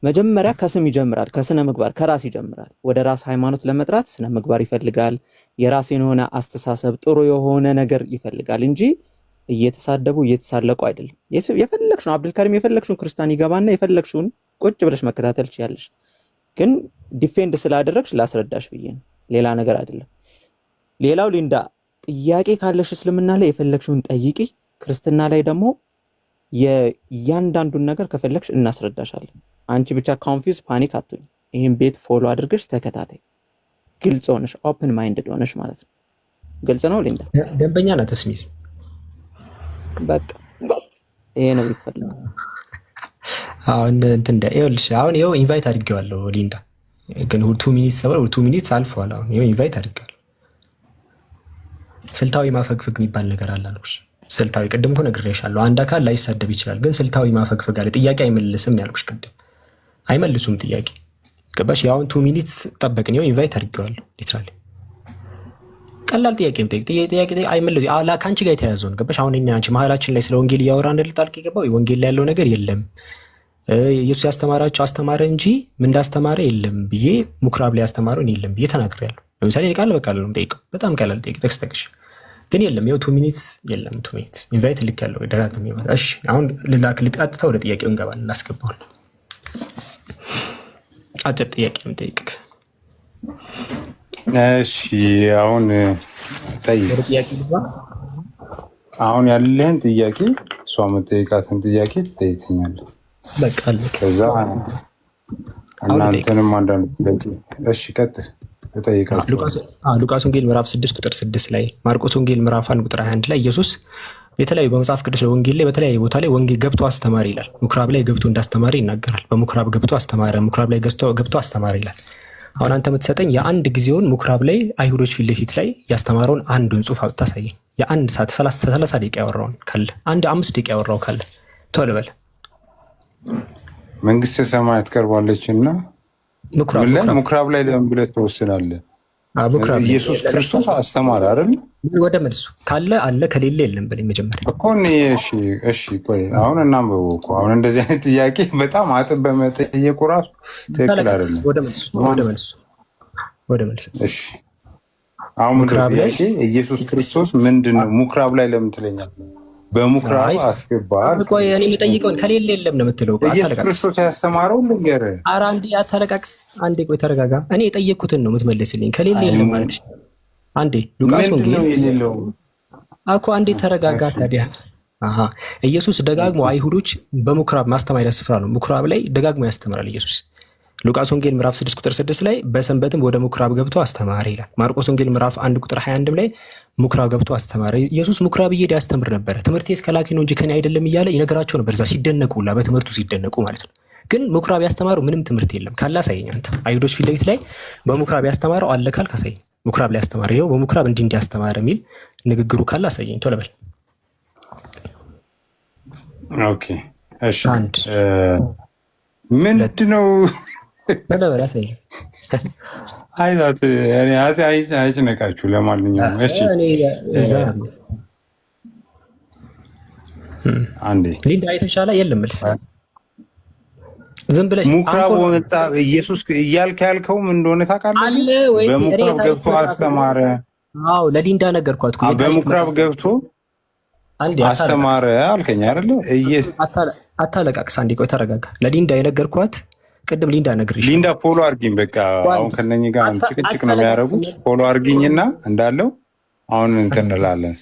S5: መጀመሪያ ከስም ይጀምራል፣ ከስነ ምግባር ከራስ ይጀምራል። ወደ ራስ ሃይማኖት ለመጥራት ስነ ምግባር ይፈልጋል። የራስን የሆነ አስተሳሰብ ጥሩ የሆነ ነገር ይፈልጋል እንጂ እየተሳደቡ እየተሳለቁ አይደለም። የፈለግሽውን አብዱልከሪም የፈለግሽውን ክርስቲያን ይገባና የፈለግሽውን ቁጭ ብለሽ መከታተል ትችያለሽ። ግን ዲፌንድ ስላደረግሽ ላስረዳሽ ብዬ ነው፣ ሌላ ነገር አይደለም። ሌላው ሊንዳ ጥያቄ ካለሽ እስልምና ላይ የፈለግሽውን ጠይቂ፣ ክርስትና ላይ ደግሞ የእያንዳንዱን ነገር ከፈለግሽ እናስረዳሻለን። አንቺ ብቻ ኮንፊውዝ ፓኒክ አትሁኝ። ይሄን ቤት ፎሎ አድርገሽ ተከታታይ፣ ግልጽ ሆነሽ ኦፕን ማይንድድ ሆነሽ ማለት ነው። ግልጽ ነው ሊንዳ?
S1: ደንበኛ ናት እስሚዝ።
S5: በቃ ይሄ ነው የሚፈልገው።
S1: አሁን እንትን ይኸውልሽ አሁን ይኸው ኢንቫይት አድርጌዋለሁ ሊንዳ፣ ግን 2 ሚኒትስ አልፏል። አሁን ይኸው ኢንቫይት አድርጌዋለሁ። ስልታዊ ማፈግፈግ የሚባል ነገር አለ አልኩሽ። ስልታዊ ቅድም እኮ ነግሬሻለሁ። አንድ አካል ላይሳደብ ይችላል፣ ግን ስልታዊ ማፈግፈግ አለ። ጥያቄ አይመልስም ያልኩሽ ቅድም። አይመልሱም ጥያቄ ገባሽ? ያውን 2 ሚኒትስ ጠበቅን። ይኸው ኢንቫይት አድርጌዋለሁ። ሊትራሊ ቀላል ጥያቄ ጥያቄ አይመልሱ። ከአንቺ ጋር የተያያዘው ነው ገባሽ? አሁን እኛ አንቺ መሀላችን ላይ ስለ ወንጌል እያወራን ጣልቅ የገባው ወንጌል ላይ ያለው ነገር የለም። ኢየሱስ ያስተማራቸው አስተማረ እንጂ ምን እንዳስተማረ የለም ብዬ ምኩራብ ላይ ያስተማረውን የለም ብዬ ተናግሬያለሁ። ለምሳሌ ቃል በቃል ነው የምጠይቀው። በጣም ቀላል ጥያቄ ጠቅሽ ግን የለም። ይኸው 2 ሚኒትስ የለም። 2 ሚኒትስ ኢንቫይት ልክ ያለው ደጋግሜ ማለት። እሺ አሁን ልቀጥታ ወደ ጥያቄው እንገባለን። ላስገባው አጭር ጥያቄ የምጠይቅህ።
S2: እሺ አሁን አሁን ያለህን ጥያቄ እሷ የምጠይቃትን ጥያቄ ትጠይቀኛለህ።
S1: በቃ አለቀ።
S2: ከዛ እናንተንም አንዳንድ እሺ ቀጥል እጠይቃለሁ።
S1: ሉቃስ ወንጌል ምዕራፍ 6 ቁጥር 6 ላይ፣ ማርቆስ ወንጌል ምዕራፍ 1 ቁጥር 21 ላይ ኢየሱስ የተለያዩ በመጽሐፍ ቅዱስ ወንጌል ላይ በተለያየ ቦታ ላይ ወንጌል ገብቶ አስተማሪ ይላል። ምኩራብ ላይ ገብቶ እንዳስተማሪ ይናገራል። በምኩራብ ገብቶ አስተማረ፣ ምኩራብ ላይ ገብቶ አስተማሪ ይላል። አሁን አንተ የምትሰጠኝ የአንድ ጊዜውን ምኩራብ ላይ አይሁዶች ፊት ለፊት ላይ ያስተማረውን አንዱን ጽሑፍ አውጥተህ አሳየኝ። የአንድ ሰዓት 30 ደቂቃ ያወራውን ካለ፣ አንድ 5 ደቂቃ ያወራው ካለ ቶሎ በል።
S2: መንግስተ ሰማያት ቀርባለችና ምኩራብ ላይ ለምን ብለህ ትወስናለህ? ኢየሱስ ክርስቶስ አስተማረ አይደል?
S1: ወደ መልሱ ካለ አለ፣ ከሌለ የለም በለኝ መጀመሪያ
S2: እኮ። እሺ ቆይ አሁን እናንብበው እኮ። አሁን እንደዚህ አይነት ጥያቄ በጣም አጥብ በመጠየቁ ራሱ ትክክል አይደለም። ወደ መልሱ። እሺ አሁን ምኩራብ ላይ ኢየሱስ ክርስቶስ ምንድን ነው? ምኩራብ ላይ ለምን ትለኛለህ? በምኩራብ አስገባል።
S1: ቆይ እኔ የምጠይቀውን ከሌለ የለም ነው የምትለው።
S2: ኢየሱስ ክርስቶስ ያስተማረው ነገር
S1: ኧረ አንዴ አታለቃቅስ። አንዴ ቆይ ተረጋጋ። እኔ የጠየቅኩትን ነው የምትመልስልኝ። ከሌለ የለም ማለት አንዴ ሉቃስ ወንጌል እኮ አንዴ ተረጋጋ። ታዲያ ኢየሱስ ደጋግሞ አይሁዶች በምኩራብ ማስተማሪያ ስፍራ ነው፣ ምኩራብ ላይ ደጋግሞ ያስተምራል ኢየሱስ። ሉቃስ ወንጌል ምዕራፍ 6 ቁጥር 6 ላይ በሰንበትም ወደ ምኩራብ ገብቶ አስተማረ ይላል። ማርቆስ ወንጌል ምዕራፍ 1 ቁጥር 21 ላይ ምኩራብ ገብቶ አስተማረ። ኢየሱስ ምኩራብ እየሄደ ያስተምር ነበረ። ትምህርቴ እስከ ላኪ ነው እንጂ ከኔ አይደለም እያለ ይነግራቸው ነበር። እዛ ሲደነቁላ በትምህርቱ ሲደነቁ ማለት ነው። ግን ምኩራብ ያስተማረው ምንም ትምህርት የለም። ካለ አሳየኝ አንተ። አይሁዶች ፊት ለፊት ላይ በምኩራብ ያስተማረው አለ ካልክ አሳየኝ። ምኩራብ ላይ ያስተማረ ይኸው በምኩራብ እንዲህ እንዲያስተማረ የሚል ንግግሩ ካለ አሳየኝ። ቶሎ በል።
S2: ኦኬ እሺ። ምንድነው አይጭነቃችሁ። ለማንኛውም እሺ አንዴ
S1: ሊንዳ የተሻለ የለም መልስ ዝም ብለሽ
S2: ምኩራብ ወጣ ኢየሱስ እያልክ ያልከው ምን እንደሆነ ታውቃለህ? በምኩራብ ገብቶ አስተማረ።
S1: አዎ ለሊንዳ ነገርኳት እኮ
S2: በምኩራብ ገብቶ አስተማረ አልከኝ አይደለ?
S1: አታለቃቅስ። አንዴ ቆይ ተረጋጋ። ለሊንዳ የነገርኳት ቅድም ሊንዳ ነግሬሽ።
S2: ሊንዳ ፎሎ አርጊኝ። በቃ አሁን ከነኝ ጋር ጭቅጭቅ ነው የሚያደርጉት። ፎሎ አርጊኝና እንዳለው አሁን እንትን እንላለን።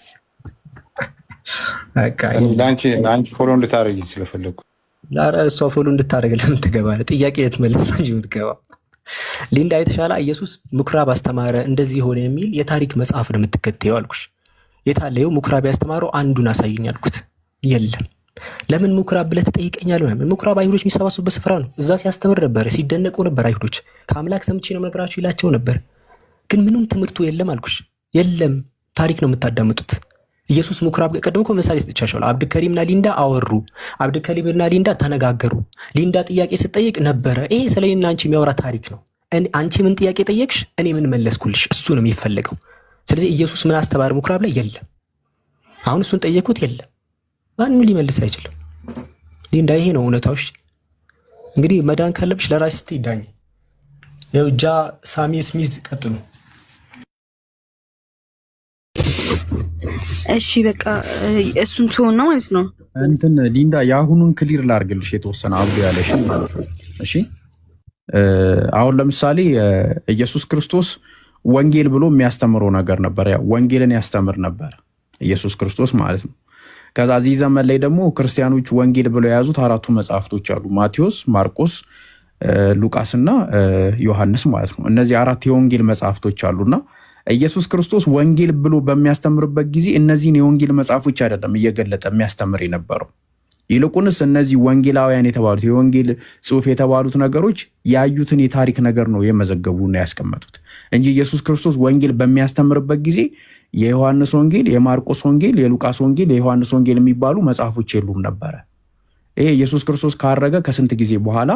S2: ለአንቺ ፎሎ እንድታደርጊኝ ስለፈለግኩ
S1: እሷ ፎሎ እንድታደርግ ለምን ትገባለህ? ጥያቄ ልትመልስ ነው እንጂ የምትገባው። ሊንዳ የተሻለ ኢየሱስ ምኩራብ አስተማረ እንደዚህ ሆነ የሚል የታሪክ መጽሐፍ ነው የምትከተየው አልኩሽ። የታለየው ምኩራብ ያስተማረው አንዱን አሳየኝ አልኩት። የለም። ለምን ምኩራብ ብለህ ትጠይቀኛለህ? ምኩራብ አይሁዶች የሚሰባሰቡበት ስፍራ ነው። እዛ ሲያስተምር ነበር፣ ሲደነቁ ነበር። አይሁዶች ከአምላክ ሰምቼ ነው ነገራችሁ ይላቸው ነበር። ግን ምንም ትምህርቱ የለም አልኩሽ። የለም። ታሪክ ነው የምታዳምጡት። ኢየሱስ ምኩራብ ቀደም እኮ ምሳሌ ሰጥቻለሁ። አብዱከሪምና ሊንዳ አወሩ። አብዱከሪምና ሊንዳ ተነጋገሩ። ሊንዳ ጥያቄ ስትጠይቅ ነበረ። ይሄ ስለኔና አንቺ የሚያወራ ታሪክ ነው። አንቺ ምን ጥያቄ ጠየቅሽ? እኔ ምን መለስኩልሽ? እሱ ነው የሚፈልገው። ስለዚህ ኢየሱስ ምን አስተማረ ምኩራብ ላይ? የለም። አሁን እሱን ጠየቁት፣ የለም። ማንም ሊመልስ አይችልም። ሊንዳ ይሄ ነው እውነታዎች። እንግዲህ መዳን ካለብሽ ለራስሽ ስትይ ዳኝ። የውጃ ሳሚ ስሚዝ ቀጥሉ።
S4: እሺ በቃ እሱን ትሆን ነው ማለት ነው።
S3: እንትን ሊንዳ የአሁኑን ክሊር ላርግልሽ የተወሰነ አብዶ ያለሽን ማለት ነው። እሺ አሁን ለምሳሌ ኢየሱስ ክርስቶስ ወንጌል ብሎ የሚያስተምረው ነገር ነበር። ያው ወንጌልን ያስተምር ነበር ኢየሱስ ክርስቶስ ማለት ነው። ከዛ እዚህ ዘመን ላይ ደግሞ ክርስቲያኖች ወንጌል ብለው የያዙት አራቱ መጽሐፍቶች አሉ። ማቴዎስ፣ ማርቆስ፣ ሉቃስና ዮሐንስ ማለት ነው። እነዚህ አራት የወንጌል መጽሐፍቶች አሉና ኢየሱስ ክርስቶስ ወንጌል ብሎ በሚያስተምርበት ጊዜ እነዚህን የወንጌል መጽሐፎች አይደለም እየገለጠ የሚያስተምር የነበረው። ይልቁንስ እነዚህ ወንጌላውያን የተባሉት የወንጌል ጽሑፍ የተባሉት ነገሮች ያዩትን የታሪክ ነገር ነው የመዘገቡና ያስቀመጡት እንጂ ኢየሱስ ክርስቶስ ወንጌል በሚያስተምርበት ጊዜ የዮሐንስ ወንጌል፣ የማርቆስ ወንጌል፣ የሉቃስ ወንጌል፣ የዮሐንስ ወንጌል የሚባሉ መጽሐፎች የሉም ነበረ። ይሄ ኢየሱስ ክርስቶስ ካረገ ከስንት ጊዜ በኋላ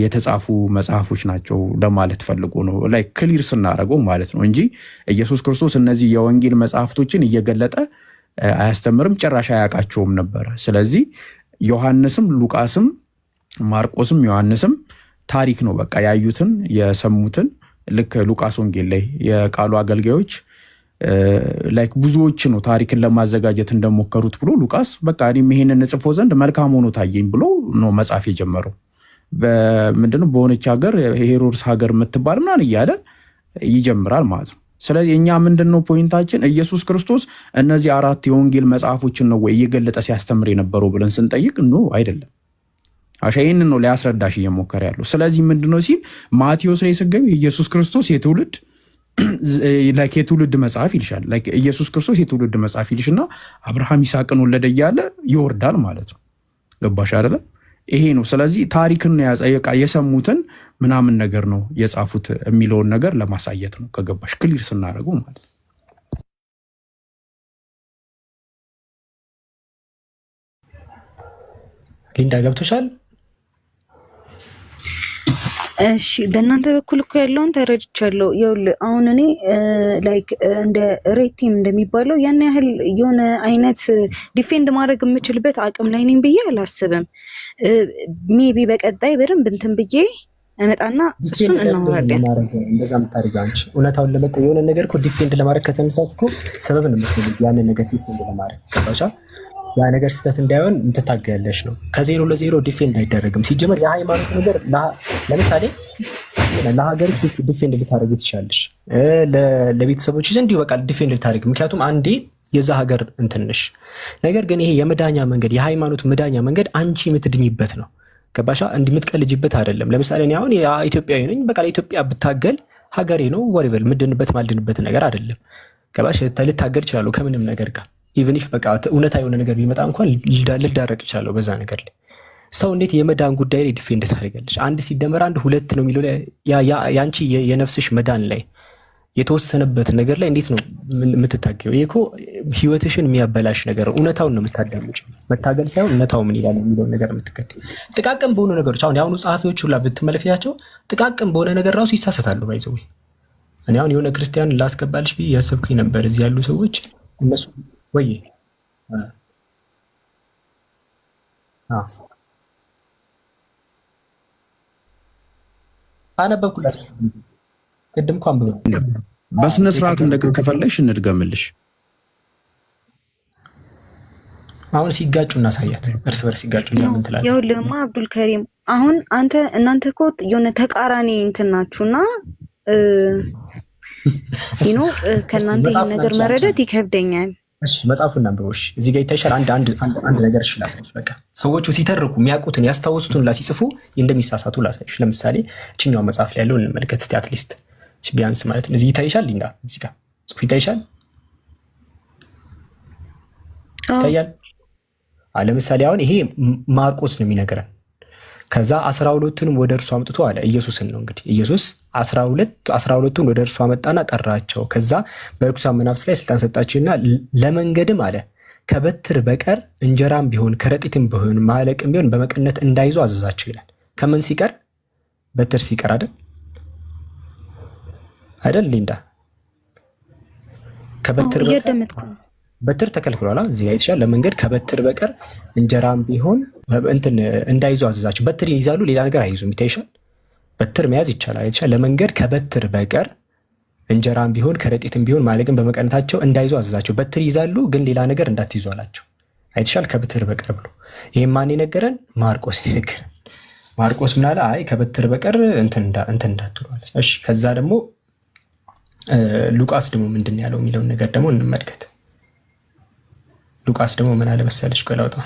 S3: የተጻፉ መጽሐፎች ናቸው ለማለት ፈልጎ ነው። ላይ ክሊር ስናደርገው ማለት ነው እንጂ ኢየሱስ ክርስቶስ እነዚህ የወንጌል መጽሐፍቶችን እየገለጠ አያስተምርም፣ ጭራሽ አያውቃቸውም ነበረ። ስለዚህ ዮሐንስም፣ ሉቃስም፣ ማርቆስም ዮሐንስም ታሪክ ነው በቃ ያዩትን የሰሙትን። ልክ ሉቃስ ወንጌል ላይ የቃሉ አገልጋዮች ላይክ ብዙዎች ነው ታሪክን ለማዘጋጀት እንደሞከሩት ብሎ ሉቃስ በቃ እኔም ይሄንን ጽፎ ዘንድ መልካም ሆኖ ታየኝ ብሎ ነው መጻፍ የጀመረው። በምንድነው በሆነች ሀገር ሄሮድስ ሀገር የምትባል ምናምን እያለ ይጀምራል ማለት ነው። ስለዚህ እኛ ምንድነው ፖይንታችን? ኢየሱስ ክርስቶስ እነዚህ አራት የወንጌል መጽሐፎችን ነው ወይ እየገለጠ ሲያስተምር የነበረው ብለን ስንጠይቅ ኖ አይደለም። ይህንን ነው ሊያስረዳሽ እየሞከረ ያለው። ስለዚህ ምንድነው ሲል ማቴዎስ ላይ ስገቢ ኢየሱስ ክርስቶስ የትውልድ መጽሐፍ ይልሻል። ኢየሱስ ክርስቶስ የትውልድ መጽሐፍ ይልሽና አብርሃም ይስሐቅን ወለደ እያለ ይወርዳል ማለት ነው። ገባሽ አይደለም? ይሄ ነው። ስለዚህ ታሪክን የሰሙትን ምናምን ነገር ነው የጻፉት የሚለውን ነገር ለማሳየት ነው። ከገባሽ ክሊር ስናደርገው ማለት ነው።
S1: ሊንዳ ገብቶሻል?
S4: እሺ በእናንተ በኩል እኮ ያለውን ተረድቻለሁ። ይኸውልህ አሁን እኔ ላይክ እንደ ሬቲም እንደሚባለው ያን ያህል የሆነ አይነት ዲፌንድ ማድረግ የምችልበት አቅም ላይ ነኝ ብዬ አላስብም። ሜቢ በቀጣይ በደንብ እንትን ብዬ እመጣና እሱን እናወራለን።
S1: እንደዛ የምታደርገው አንቺ እውነታውን ለመጠ የሆነ ነገር እኮ ዲፌንድ ለማድረግ ከተነሳሽ እኮ ሰበብ ነው የምትፈልጊው ያንን ነገር ዲፌንድ ለማድረግ ገባሻ? ያ ነገር ስህተት እንዳይሆን እንትታገለሽ ነው። ከዜሮ ለዜሮ ዲፌንድ አይደረግም። ሲጀመር የሃይማኖት ነገር ለምሳሌ ለሀገሮች ዲፌንድ ልታደርግ ትችላለሽ፣ ለቤተሰቦች እንዲሁ በቃ ዲፌንድ ልታደርግ፣ ምክንያቱም አንዴ የዛ ሀገር እንትንሽ። ነገር ግን ይሄ የመዳኛ መንገድ የሃይማኖት መዳኛ መንገድ አንቺ የምትድኝበት ነው። ገባሻ? እንዲህ የምትቀልጅበት አይደለም። ለምሳሌ እኔ አሁን ኢትዮጵያዊ ነኝ፣ በቃ ለኢትዮጵያ ብታገል ሀገሬ ነው ወሪበል ምድንበት ማልድንበት ነገር አይደለም። ገባሽ? ልታገል ይችላሉ ከምንም ነገር ጋር ኢቨን ኢፍ በቃ እውነታ የሆነ ነገር ቢመጣ እንኳን ልዳረቅ ይችላለሁ በዛ ነገር ላይ። ሰው እንዴት የመዳን ጉዳይ ላይ ዲፌንድ ታደርጋለሽ? አንድ ሲደመር አንድ ሁለት ነው የሚለው ያንቺ የነፍስሽ መዳን ላይ የተወሰነበት ነገር ላይ እንዴት ነው የምትታገው? ይሄ እኮ ህይወትሽን የሚያበላሽ ነገር። እውነታውን ነው የምታዳምጪው፣ መታገል ሳይሆን እውነታው ምን ይላል የሚለውን ነገር የምትከተል። ጥቃቅን በሆኑ ነገሮች አሁን የአሁኑ ጸሐፊዎች ሁላ ብትመለከታቸው ጥቃቅን በሆነ ነገር ራሱ ይሳሳታሉ። ባይዘው እኔ አሁን የሆነ ክርስቲያን ላስገባልሽ ብዬ ያሰብኩኝ ነበር። እዚህ ያሉ ሰዎች እነሱ ወይ አነበብኩላችሁ ቅድም እንኳን ብሎ
S3: በስነ ስርዓት ከፈለሽ እንድገምልሽ።
S1: አሁን ሲጋጩ እናሳያት፣ እርስ በርስ ሲጋጩ ምን ትላለህ?
S4: ይኸውልህማ አብዱል ከሪም አሁን እናንተ እኮ የሆነ ተቃራኒ እንትን ናችሁና ከእናንተ ይህን ነገር መረዳት ይከብደኛል።
S1: እሺ መጽሐፉን እናንብበው። እዚህ ጋር ይታይሻል። አንድ ነገር እሺ ላሳይሽ። በቃ ሰዎቹ ሲተርኩ የሚያውቁትን ያስታወሱትን ሲጽፉ እንደሚሳሳቱ ላሳይሽ። ለምሳሌ እችኛው መጽሐፍ ላይ ያለው እንመልከት እስቲ አትሊስት ቢያንስ ማለት ነው። እዚህ ይታይሻል ሊንዳ፣ እዚህ ጋር ጽሑፍ ይታይሻል ይታያል። ለምሳሌ አሁን ይሄ ማርቆስ ነው የሚነግረን። ከዛ 12ቱንም ወደ እርሱ አምጥቶ አለ ኢየሱስን ነው እንግዲህ ኢየሱስ 12ቱን ወደ እርሱ አመጣና ጠራቸው። ከዛ በርኩሳን መናፍስት ላይ ስልጣን ሰጣቸውና ለመንገድም አለ ከበትር በቀር እንጀራም ቢሆን ከረጢትም ቢሆን ማለቅም ቢሆን በመቀነት እንዳይዙ አዘዛቸው ይላል። ከምን ሲቀር? በትር ሲቀር አይደል ሊንዳ? ከበትር በቀር በትር ተከልክሏል። እዚህ ጋር ይተሻል። ለመንገድ ከበትር በቀር እንጀራም ቢሆን እንዳይዙ አዘዛቸው። በትር ይይዛሉ፣ ሌላ ነገር አይይዙም። ይታይሻል። በትር መያዝ ይቻላል። ይተሻል። ለመንገድ ከበትር በቀር እንጀራም ቢሆን ከረጢትም ቢሆን ማለቅም በመቀነታቸው እንዳይዙ አዘዛቸው። በትር ይይዛሉ፣ ግን ሌላ ነገር እንዳትይዙ አላቸው። አይተሻል። ከበትር በቀር ብሎ ይሄን ማን የነገረን? ማርቆስ የነገረን። ማርቆስ ምን አለ? አይ ከበትር በቀር እንትን እንዳትሉ አለ። እሺ ከዛ ደግሞ ሉቃስ ደግሞ ምንድን ያለው የሚለውን ነገር ደግሞ እንመልከት። ሉቃስ ደግሞ ምን አለ መሰለሽ? ቆይ ላውጣ።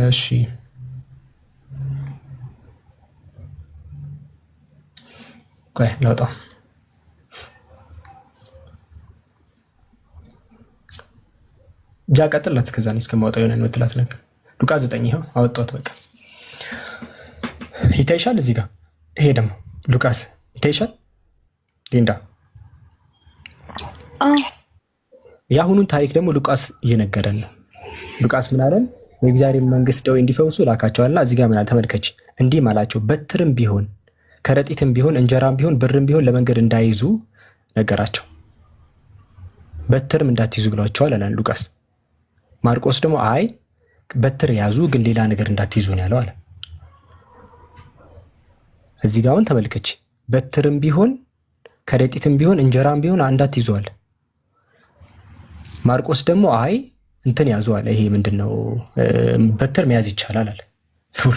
S1: እሺ ቆይ ላውጣ። ቀጥላት እስከዛ እስከማውጣው የሆነ የምትላት ነገር ሉቃስ 9 ይኸው አወጣሁት። በቃ ይታይሻል እዚህ ጋር። ይሄ ደግሞ ሉቃስ ይታይሻል ሊንዳ? የአሁኑን ታሪክ ደግሞ ሉቃስ እየነገረን ነው። ሉቃስ ምን አለን? የእግዚአብሔር መንግስት ደዌ እንዲፈውሱ ላካቸዋልና እዚህ ጋር ምን አለ ተመልከች። እንዲህም አላቸው በትርም ቢሆን ከረጢትም ቢሆን እንጀራም ቢሆን ብርም ቢሆን ለመንገድ እንዳይዙ ነገራቸው። በትርም እንዳትይዙ ብሏቸዋል አለን ሉቃስ። ማርቆስ ደግሞ አይ በትር ያዙ ግን ሌላ ነገር እንዳትይዙ ነው ያለው አለ። እዚህ ጋር አሁን ተመልከች። በትርም ቢሆን ከረጢትም ቢሆን እንጀራም ቢሆን እንዳትይዙ አለ። ማርቆስ ደግሞ አይ እንትን ያዙ አለ። ይሄ ምንድነው? በትር መያዝ ይቻላል አለ።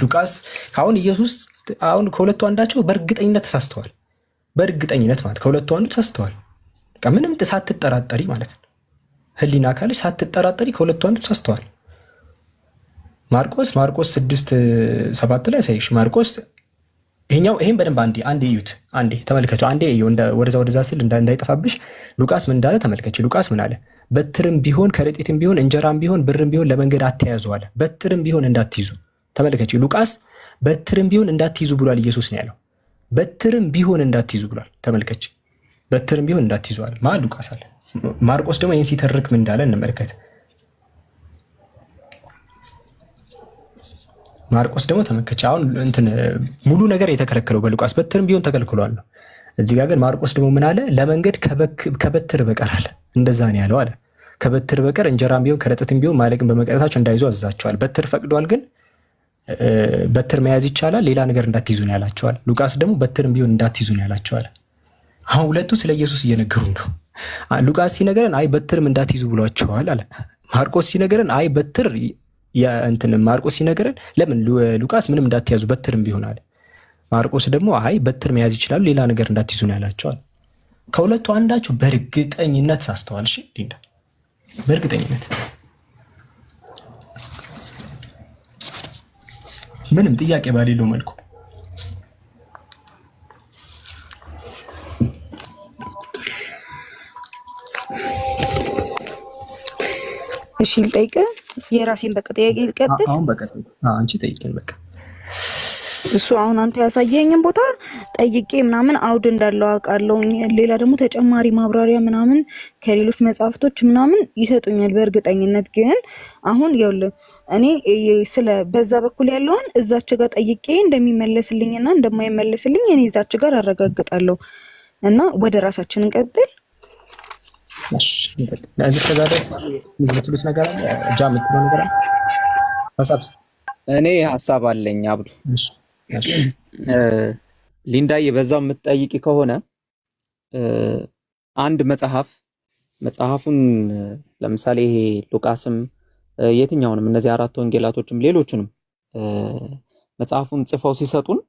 S1: ሉቃስ አሁን ኢየሱስ አሁን ከሁለቱ አንዳቸው በእርግጠኝነት ተሳስተዋል። በእርግጠኝነት ማለት ከሁለቱ አንዱ ተሳስተዋል። በቃ ምንም ሳትጠራጠሪ ማለት ነው። ህሊና ካለሽ ሳትጠራጠሪ ከሁለቱ አንዱ ተሳስተዋል። ማርቆስ 6:7 ላይ ሳይሽ ማርቆስ ይሄን በደንብ አንዴ እዩት፣ አንዴ ተመልከቱ፣ አንዴ እዩ፣ ወደዛ ሲል እንዳይጠፋብሽ። ሉቃስ ምን እንዳለ ተመልከች። ሉቃስ ምን አለ? በትርም ቢሆን ከረጢትም ቢሆን እንጀራም ቢሆን ብርም ቢሆን ለመንገድ አትያዙ አለ። በትርም ቢሆን እንዳትይዙ። ተመልከች፣ ሉቃስ በትርም ቢሆን እንዳትይዙ ብሏል። ኢየሱስ ነው ያለው። በትርም ቢሆን እንዳትይዙ ብሏል። ተመልከች፣ በትርም ቢሆን እንዳትይዙ አለ። ሉቃስ አለ። ማርቆስ ደግሞ ይህን ሲተርክ ምን እንዳለ እንመልከት። ማርቆስ ደግሞ ተመልከች። አሁን ሙሉ ነገር የተከለከለው በሉቃስ በትርም ቢሆን ተከልክሏል ነው። እዚህ ጋር ግን ማርቆስ ደግሞ ምን አለ? ለመንገድ ከበትር በቀር አለ። እንደዛ ነው ያለው አለ። ከበትር በቀር እንጀራም ቢሆን ከረጢትም ቢሆን ማለቅም በመቅረታቸው እንዳይዙ አዝዛቸዋል። በትር ፈቅዷል፣ ግን በትር መያዝ ይቻላል፣ ሌላ ነገር እንዳትይዙ ነው ያላቸዋል። ሉቃስ ደግሞ በትርም ቢሆን እንዳትይዙ ነው ያላቸዋል። አሁን ሁለቱ ስለ ኢየሱስ እየነገሩ ነው። ሉቃስ ሲነገረን አይ በትርም እንዳትይዙ ብሏቸዋል አለ። ማርቆስ ሲነገረን አይ በትር ማርቆስ ሲነገረን ለምን ሉቃስ ምንም እንዳትያዙ በትርም ቢሆን አለ። ማርቆስ ደግሞ አይ በትር መያዝ ይችላሉ፣ ሌላ ነገር እንዳትይዙ ነው ያላቸዋል። ከሁለቱ አንዳቸው በእርግጠኝነት ሳስተዋል። እሺ ሊንዳ፣ በእርግጠኝነት ምንም ጥያቄ ባሌለው መልኩ
S4: እሺ ልጠይቅ፣ የራሴን በቃ ጥያቄ ልቀጥል።
S1: አሁን በቃ አንቺ ጠይቂኝ በቃ።
S4: እሱ አሁን አንተ ያሳየኝን ቦታ ጠይቄ ምናምን አውድ እንዳለው አውቃለሁ። ሌላ ደግሞ ተጨማሪ ማብራሪያ ምናምን ከሌሎች መጽሐፍቶች ምናምን ይሰጡኛል በእርግጠኝነት። ግን አሁን ይኸውልህ እኔ ስለ በዛ በኩል ያለውን እዛች ጋር ጠይቄ እንደሚመለስልኝና እንደማይመለስልኝ እኔ እዛች ጋር አረጋግጣለሁ። እና ወደ ራሳችን እንቀጥል።
S1: እስከዛ ድረስ የምትሉት ነገር አለ? ጃ የምትለው ነገር አለ?
S5: እኔ ሀሳብ አለኝ አብዱ። ሊንዳዬ በዛው የምትጠይቂ ከሆነ አንድ መጽሐፉን ለምሳሌ ይሄ ሉቃስም የትኛውንም እነዚህ 4 ወንጌላቶችም ሌሎችንም መጽሐፉን ጽፈው ሲሰጡን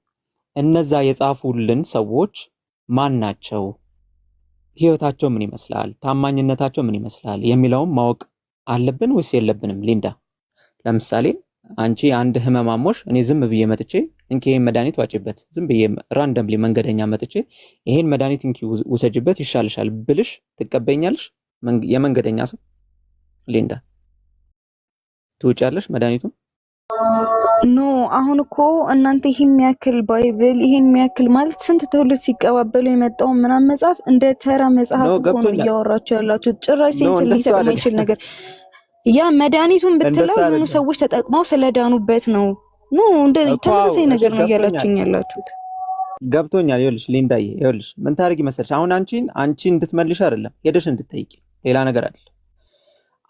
S5: እነዛ የጻፉልን ሰዎች ማን ናቸው? ህይወታቸው ምን ይመስላል? ታማኝነታቸው ምን ይመስላል? የሚለውን ማወቅ አለብን ወይስ የለብንም? ሊንዳ ለምሳሌ አንቺ አንድ ህመማሞሽ እኔ ዝም ብዬ መጥቼ እንኪ ይሄን መድኃኒት ዋጪበት፣ ዝም ብዬ ራንደምሊ መንገደኛ መጥቼ ይሄን መድኃኒት እንኪ ውሰጅበት ይሻልሻል ብልሽ ትቀበኛለሽ? የመንገደኛ ሰው ሊንዳ ትውጫለሽ መድኃኒቱን?
S4: ኖ አሁን እኮ እናንተ ይሄን የሚያክል ባይብል ይሄን የሚያክል ማለት ስንት ትውልድ ሲቀባበሉ የመጣው ምናምን መጽሐፍ እንደ ተራ መጽሐፍ እኮ ነው እያወራችሁ ያላችሁ። ጭራሽ ሴንስ ሊሰጥ የማይችል ነገር ያ መድኃኒቱን ብትለው የሆኑ ሰዎች ተጠቅመው ስለዳኑበት ነው። ኖ እንደዚህ ተመሳሳይ ነገር ነው እያላችሁኝ ያላችሁት።
S5: ገብቶኛል። ይኸውልሽ ሊንዳዬ፣ ይኸውልሽ ምን ታርጊ መሰለሽ፣ አሁን አንቺ እንድትመልሽ አይደለም ሄደሽ እንድትጠይቂ ሌላ ነገር አይደለም።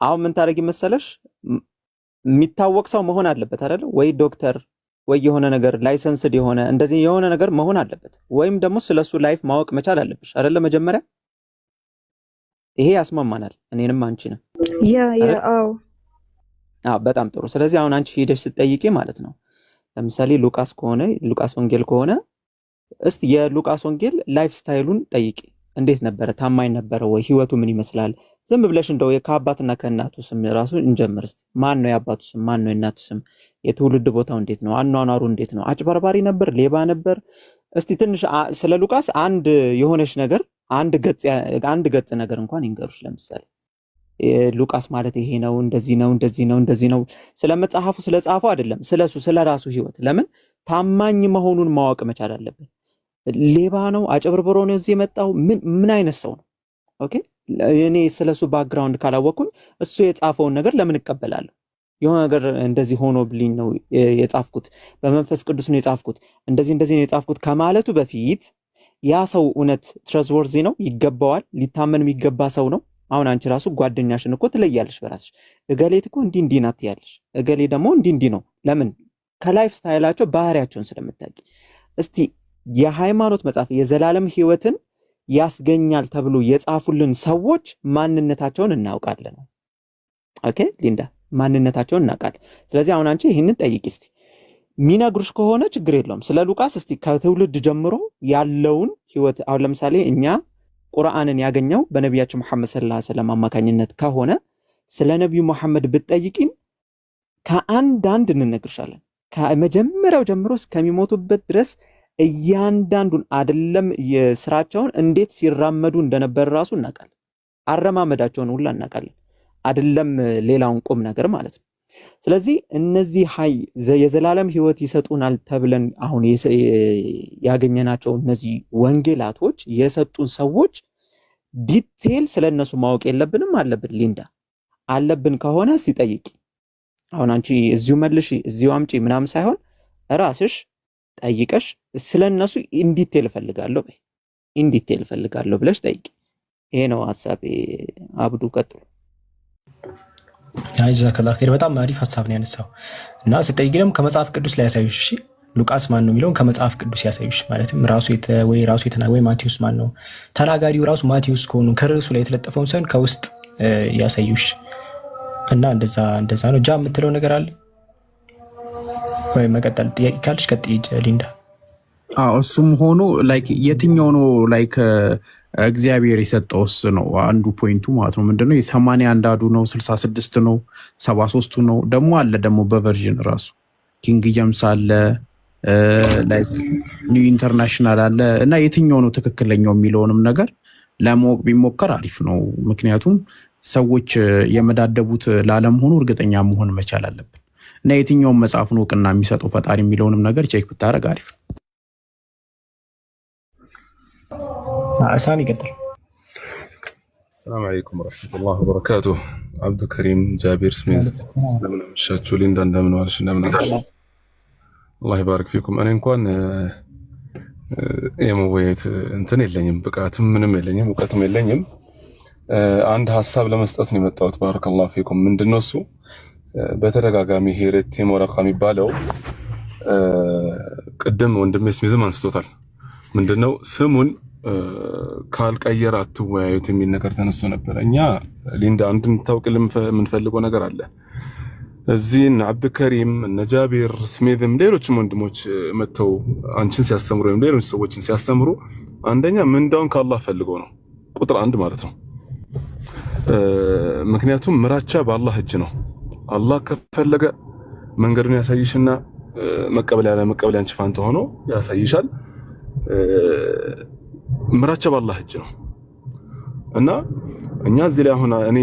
S5: አሁን ምን ታርጊ መሰለሽ፣ የሚታወቅ ሰው መሆን አለበት አይደል? ወይ ዶክተር ወይ የሆነ ነገር ላይሰንስድ የሆነ እንደዚህ የሆነ ነገር መሆን አለበት፣ ወይም ደግሞ ስለሱ ላይፍ ማወቅ መቻል አለብሽ አይደል? መጀመሪያ ይሄ ያስማማናል እኔንም አንቺንም።
S4: አዎ
S5: በጣም ጥሩ። ስለዚህ አሁን አንቺ ሄደሽ ስትጠይቂ ማለት ነው ለምሳሌ ሉቃስ ወንጌል ከሆነ እስቲ የሉቃስ ወንጌል ላይፍ ስታይሉን ጠይቂ። እንዴት ነበረ? ታማኝ ነበረ ወይ? ህይወቱ ምን ይመስላል? ዝም ብለሽ እንደው ከአባትና ከእናቱ ስም ራሱ እንጀምር እስቲ። ማን ነው የአባቱ ስም? ማን ነው የእናቱ ስም? የትውልድ ቦታው እንዴት ነው? አኗኗሩ እንዴት ነው? አጭበርባሪ ነበር? ሌባ ነበር? እስቲ ትንሽ ስለ ሉቃስ አንድ የሆነች ነገር አንድ ገጽ ነገር እንኳን ይንገሩሽ። ለምሳሌ ሉቃስ ማለት ይሄ ነው፣ እንደዚህ ነው፣ እንደዚህ ነው፣ እንደዚህ ነው። ስለመጽሐፉ ስለጻፈው አይደለም፣ ስለሱ ስለራሱ ህይወት። ለምን ታማኝ መሆኑን ማወቅ መቻል አለብን። ሌባ ነው፣ አጭበርብሮ ነው እዚህ የመጣው፣ ምን አይነት ሰው ነው? ኦኬ እኔ ስለሱ ባክግራውንድ ካላወቅኩኝ እሱ የጻፈውን ነገር ለምን እቀበላለሁ? የሆነ ነገር እንደዚህ ሆኖ ብልኝ ነው የጻፍኩት፣ በመንፈስ ቅዱስ ነው የጻፍኩት፣ እንደዚህ ነው የጻፍኩት ከማለቱ በፊት ያ ሰው እውነት ትረስወርዚ ነው፣ ይገባዋል፣ ሊታመን የሚገባ ሰው ነው። አሁን አንቺ ራሱ ጓደኛሽን እኮ ትለያለሽ በራስሽ። እገሌት እኮ እንዲህ ናት ያለሽ፣ እገሌ ደግሞ እንዲህ ነው። ለምን? ከላይፍ ስታይላቸው ባህሪያቸውን ስለምታውቂ። እስቲ የሃይማኖት መጽሐፍ የዘላለም ህይወትን ያስገኛል ተብሎ የጻፉልን ሰዎች ማንነታቸውን እናውቃለን። ኦኬ ሊንዳ፣ ማንነታቸውን እናውቃለን። ስለዚህ አሁን አንቺ ይህንን ጠይቂ እስቲ። ሚነግሩሽ ከሆነ ችግር የለውም። ስለ ሉቃስ እስቲ ከትውልድ ጀምሮ ያለውን ህይወት አሁን ለምሳሌ እኛ ቁርአንን ያገኘው በነቢያችን መሐመድ ሰለላሁ ዐለይሂ ወሰለም አማካኝነት ከሆነ ስለ ነብዩ መሐመድ ብትጠይቂን ከአንድ እንነግርሻለን። ከመጀመሪያው ጀምሮ እስከሚሞቱበት ድረስ እያንዳንዱን አይደለም የስራቸውን እንዴት ሲራመዱ እንደነበር ራሱ እናውቃለን። አረማመዳቸውን ሁላ እናውቃለን። አይደለም ሌላውን ቁም ነገር ማለት ነው። ስለዚህ እነዚህ የዘላለም ህይወት ይሰጡናል ተብለን አሁን ያገኘናቸው እነዚህ ወንጌላቶች የሰጡን ሰዎች ዲቴል ስለነሱ ማወቅ የለብንም? አለብን ሊንዳ? አለብን ከሆነ እስቲ ጠይቂ። አሁን አንቺ እዚሁ መልሺ እዚሁ አምጪ ምናምን ሳይሆን ራስሽ ጠይቀሽ ስለነሱ ኢንዲቴል እፈልጋለሁ በይ፣ ኢንዲቴል እፈልጋለሁ ብለሽ ጠይቂ። ይሄ ነው ሐሳቤ። አብዱ ቀጥሉ።
S1: ጀዛከላ ኸይር። በጣም አሪፍ ሐሳብ ነው ያነሳው እና ስጠይቂ ደግሞ ከመጽሐፍ ቅዱስ ላይ ያሳዩሽ። እሺ ሉቃስ ማን ነው የሚለውን ከመጽሐፍ ቅዱስ ያሳዩሽ። ማለትም ራሱ ወይ ማቴዎስ ማን ነው ተናጋሪው ራሱ ማቴዎስ ከሆኑ ከርዕሱ ላይ የተለጠፈውን ሳይሆን ከውስጥ ያሳዩሽ እና እንደዛ ነው። ጃ የምትለው ነገር አለ ወይ? መቀጠል ጥያቄ ካለሽ ቀጥይ ሊንዳ።
S3: እሱም ሆኖ ላይክ የትኛው ነው ላይክ እግዚአብሔር የሰጠውስ ነው አንዱ ፖይንቱ ማለት ነው። ምንድነው የ81 አዱ ነው 66 ነው 73 ነው ደግሞ አለ ደግሞ በቨርዥን ራሱ ኪንግ ጀምስ አለ ላይክ ኒው ኢንተርናሽናል አለ እና የትኛው ነው ትክክለኛው የሚለውንም ነገር ለማወቅ ቢሞከር አሪፍ ነው። ምክንያቱም ሰዎች የመዳደቡት ላለመሆኑ እርግጠኛ መሆን መቻል አለብን እና የትኛውን መጽሐፍ ነው እውቅና የሚሰጠው ፈጣሪ የሚለውንም ነገር ቼክ ብታረግ አሪፍ ነው።
S1: ሳሚ ይቀጥል።
S6: السلام عليكم ورحمة الله وبركاته. عبد الكريم جابر سميز እንደምን አመሻችሁ። ሊንዳ እንደምን ዋልሽ? እንደምን አመሻሽ? الله يبارك فيكم. እኔ እንኳን የመወያየት እንትን የለኝም፣ ብቃትም ምንም የለኝም፣ እውቀትም የለኝም። አንድ ሐሳብ ለመስጠት ነው የመጣሁት። ባረከላሁ ፊኩም። ምንድነው እሱ? በተደጋጋሚ ሄሬቴ ሞራቃ የሚባለው ቅድም ወንድሜ ስሚዝም አንስቶታል። ምንድነው ስሙን ካልቀየረ አትወያዩት የሚል ነገር ተነስቶ ነበር። እኛ ሊንዳ አንድ እንድታውቅ የምንፈልገው ነገር አለ። እዚህ እነ አብዱከሪም እነ ጃቢር ስሜዝም ሌሎችም ወንድሞች መጥተው አንቺን ሲያስተምሩ ወይም ሌሎች ሰዎችን ሲያስተምሩ አንደኛ ምንዳውን ከአላህ ፈልገው ነው፣ ቁጥር 1 ማለት ነው። ምክንያቱም ምራቻ በአላህ እጅ ነው። አላህ ከፈለገ መንገዱን ያሳይሽና መቀበል ያለ መቀበል ያንቺ ፋንታ ሆኖ ያሳይሻል። ምራቻ በአላህ እጅ ነው እና እኛ እዚህ ላይ አሁን እኔ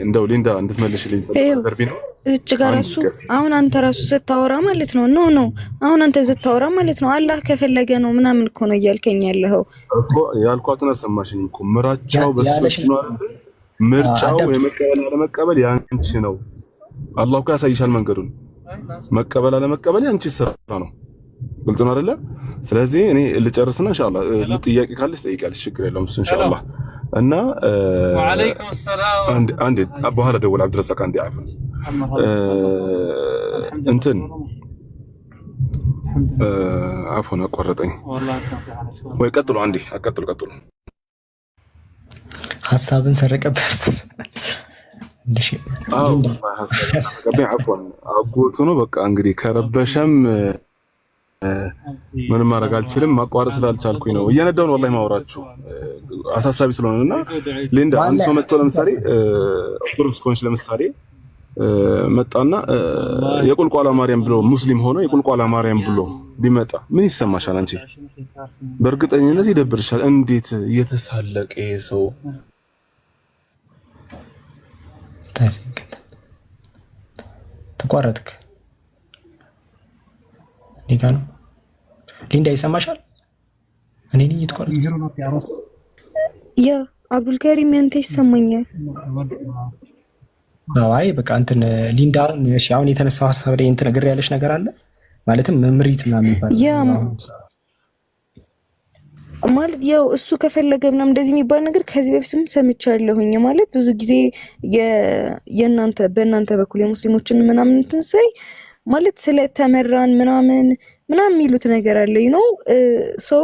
S6: እንደው ሊንዳ እንድትመልሽልኝ ነገር ቢኖር
S4: እዚህ ጋር ራሱ አሁን አንተ ራሱ ስታወራ ማለት ነው ኖ አሁን አንተ ስታወራ ማለት ነው አላህ ከፈለገ ነው ምናምን እኮ ነው እያልከኝ ያለኸው
S6: እኮ ያልኳትን አልሰማሽኝም እኮ። ምራቻው በሱ ነው አይደል? ምርጫው የመቀበል ያለመቀበል ያንቺ ነው። አላህ እኮ ያሳይሻል መንገዱን። መቀበል ያለመቀበል ያንቺ ስራ ነው። ግልጽ ነው አይደለ? ስለዚህ እኔ ልጨርስና ኢንሻአላህ ጥያቄ ካለሽ ጠይቂያለሽ፣ ችግር የለውም እሱ ኢንሻአላህ። እና ወአለይኩም ሰላም አንዴ በኋላ ደውል አብዱረዛቅ አንዴ አፈን እንትን አፎን አቆረጠኝ ወይ? ቀጥሉ አንዴ ቀጥሉ።
S1: ሐሳብን ሰረቀበት እንደሽ
S6: ሐሳብ ሰረቀብኝ። አፎን አጎቱ ነው በቃ እንግዲህ ከረበሸም ምንም ማድረግ አልችልም። ማቋረጥ ስላልቻልኩኝ ነው እየነዳሁ ነው ወላሂ ማውራችሁ አሳሳቢ ስለሆነና ሊንዳ አንድ ሰው መጥቶ ለምሳሌ ኦርቶዶክስ ኮንሽ ለምሳሌ መጣና የቁልቋላ ማርያም ብሎ ሙስሊም ሆኖ የቁልቋላ ማርያም ብሎ ቢመጣ ምን ይሰማሻል አንቺ? በእርግጠኝነት ይደብርሻል። እንዴት እየተሳለቀ ይሄ ሰው
S1: ተቋረጥክ ሊጋ ነው። ሊንዳ ይሰማሻል? እኔ ነኝ የተቋረጥኩት።
S4: ያ አብዱልከሪም ያንተ ይሰማኛል።
S1: አይ በቃ እንትን ሊንዳ እሺ፣ አሁን የተነሳው ሐሳብ ላይ እንትን ነገር ያለሽ ነገር አለ ማለትም መምሪት ምናምን ይባላል።
S4: ያ ማለት ያው እሱ ከፈለገ ምናምን እንደዚህ የሚባል ነገር ከዚህ በፊትም ሰምቻለሁኝ። ማለት ብዙ ጊዜ በእናንተ በኩል የሙስሊሞችን ምናምን እንትን ሳይ ማለት ስለተመራን ምናምን የሚሉት ነገር አለ ነው ሶ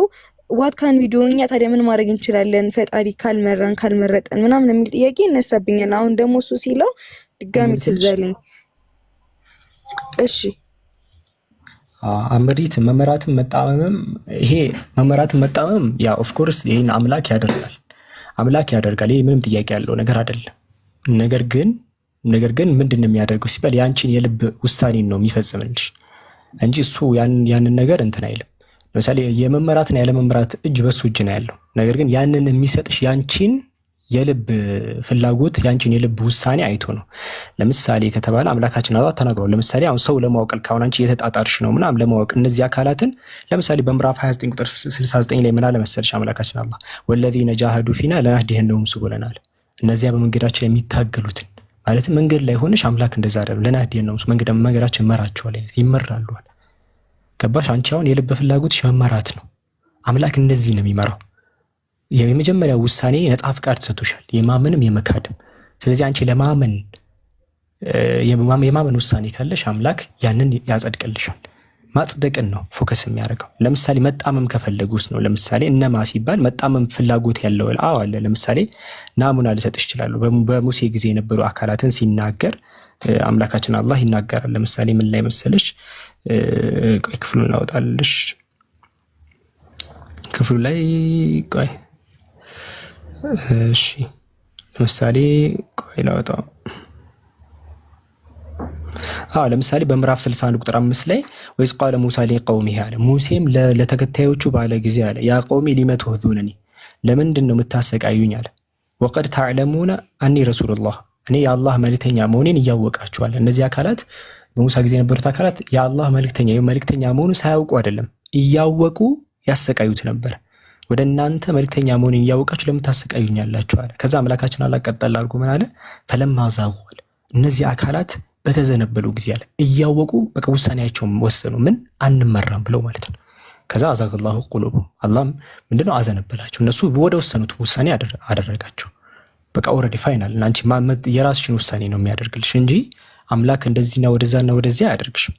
S4: ዋት ካን ዊ ዱ እኛ ታዲያ ምን ማድረግ እንችላለን ፈጣሪ ካልመረጠን ምናምን የሚል ጥያቄ ይነሳብኛል። አሁን ደግሞ እሱ ሲለው ድጋሚ ትዘልኝ። እሺ
S1: አምሪት መመራትን መጣመምም ይሄ መመራትን መጣመም ያ ኦፍ ኮርስ ይሄን አምላክ ያደርጋል። ይሄ ምንም ጥያቄ ያለው ነገር አይደለም። ነገር ግን ምንድነው የሚያደርገው ሲባል ያንቺን የልብ ውሳኔን ነው የሚፈጽምልሽ እንጂ እሱ ያንን ነገር እንትን አይልም። ለምሳሌ የመመራትና ያለመመራት እጅ በሱ እጅ ነው ያለው። ነገር ግን ያንን የሚሰጥሽ ያንቺን የልብ ፍላጎት ያንቺን የልብ ውሳኔ አይቶ ነው። ለምሳሌ ከተባለ አምላካችን አላህ ተናግሯል። ለምሳሌ አሁን ሰው ለማወቅ ካሁን አንቺ የተጣጣርሽ ነው ምናምን ለማወቅ እነዚህ አካላትን ለምሳሌ በምዕራፍ 29 ቁጥር 69 ላይ ምን አለ መሰለሽ አምላካችን አላህ ወለዚነ ጃሃዱ ፊና ለናህዲየነሁም ሱቡለና አለ። እነዚያ በመንገዳችን የሚታገሉትን ማለት መንገድ ላይ ሆነሽ አምላክ እንደዛ አይደለም ለናህዲየነሁም መንገዳችን መራቸዋል ይመራሉ አለ። ገባሽ? አንቺ አሁን የልብ ፍላጎትሽ መመራት ነው። አምላክ እንደዚህ ነው የሚመራው። የመጀመሪያው ውሳኔ ነፃ ፍቃድ ተሰጥቶሻል፣ የማመንም የመካድም። ስለዚህ አንቺ ለማመን የማመን ውሳኔ ካለሽ አምላክ ያንን ያጸድቅልሻል። ማጽደቅን ነው ፎከስ የሚያደርገው። ለምሳሌ መጣመም ከፈለጉስ ነው። ለምሳሌ እነማ ሲባል መጣመም ፍላጎት ያለው አለ። ለምሳሌ ናሙና ልሰጥሽ እችላለሁ። በሙሴ ጊዜ የነበሩ አካላትን ሲናገር አምላካችን አላህ ይናገራል። ለምሳሌ ምን ላይ መሰለሽ? ቆይ ክፍሉን ላውጣልሽ። ክፍሉ ላይ ቆይ እሺ ለምሳሌ ቆይ ላውጣው። ለምሳሌ በምዕራፍ 61 ቁጥር 5 ላይ ወይስ ቃለ ሙሳ ለቀውሚሂ አለ። ሙሴም ለተከታዮቹ ባለ ጊዜ አለ ያ ቀውሚ ሊመ ትኡዙነኒ ለምንድን ነው የምታሰቃዩኝ አለ። ወቀድ ተዕለሙነ አኒ ረሱሉላህ እኔ የአላህ መልእክተኛ መሆኔን እያወቃችኋል። እነዚህ አካላት በሙሳ ጊዜ የነበሩት አካላት የአላህ መልእክተኛ መሆኑን ሳያውቁ አይደለም እያወቁ ያሰቃዩት ነበር። ወደ እናንተ መልእክተኛ መሆኔን እያወቃችሁ ለምን ታሰቃዩኛላችሁ አለ። ከዛ አምላካችን አላህ ቀጠል አድርጎ ምን አለ? ፈለማ ዛጉ አለ እነዚህ አካላት በተዘነበሉ ጊዜ አለ እያወቁ በቃ ውሳኔያቸውን ወሰኑ። ምን አንመራም ብለው ማለት ነው። ከዛ አዛግላሁ ቁሉብ አላህም ምንድነው አዘነበላቸው። እነሱ ወደ ወሰኑት ውሳኔ አደረጋቸው። በቃ ኦልሬዲ ፋይናል። እና አንቺ የራስሽን ውሳኔ ነው የሚያደርግልሽ እንጂ አምላክ እንደዚህና ወደዛና ወደዚያ አያደርግሽም።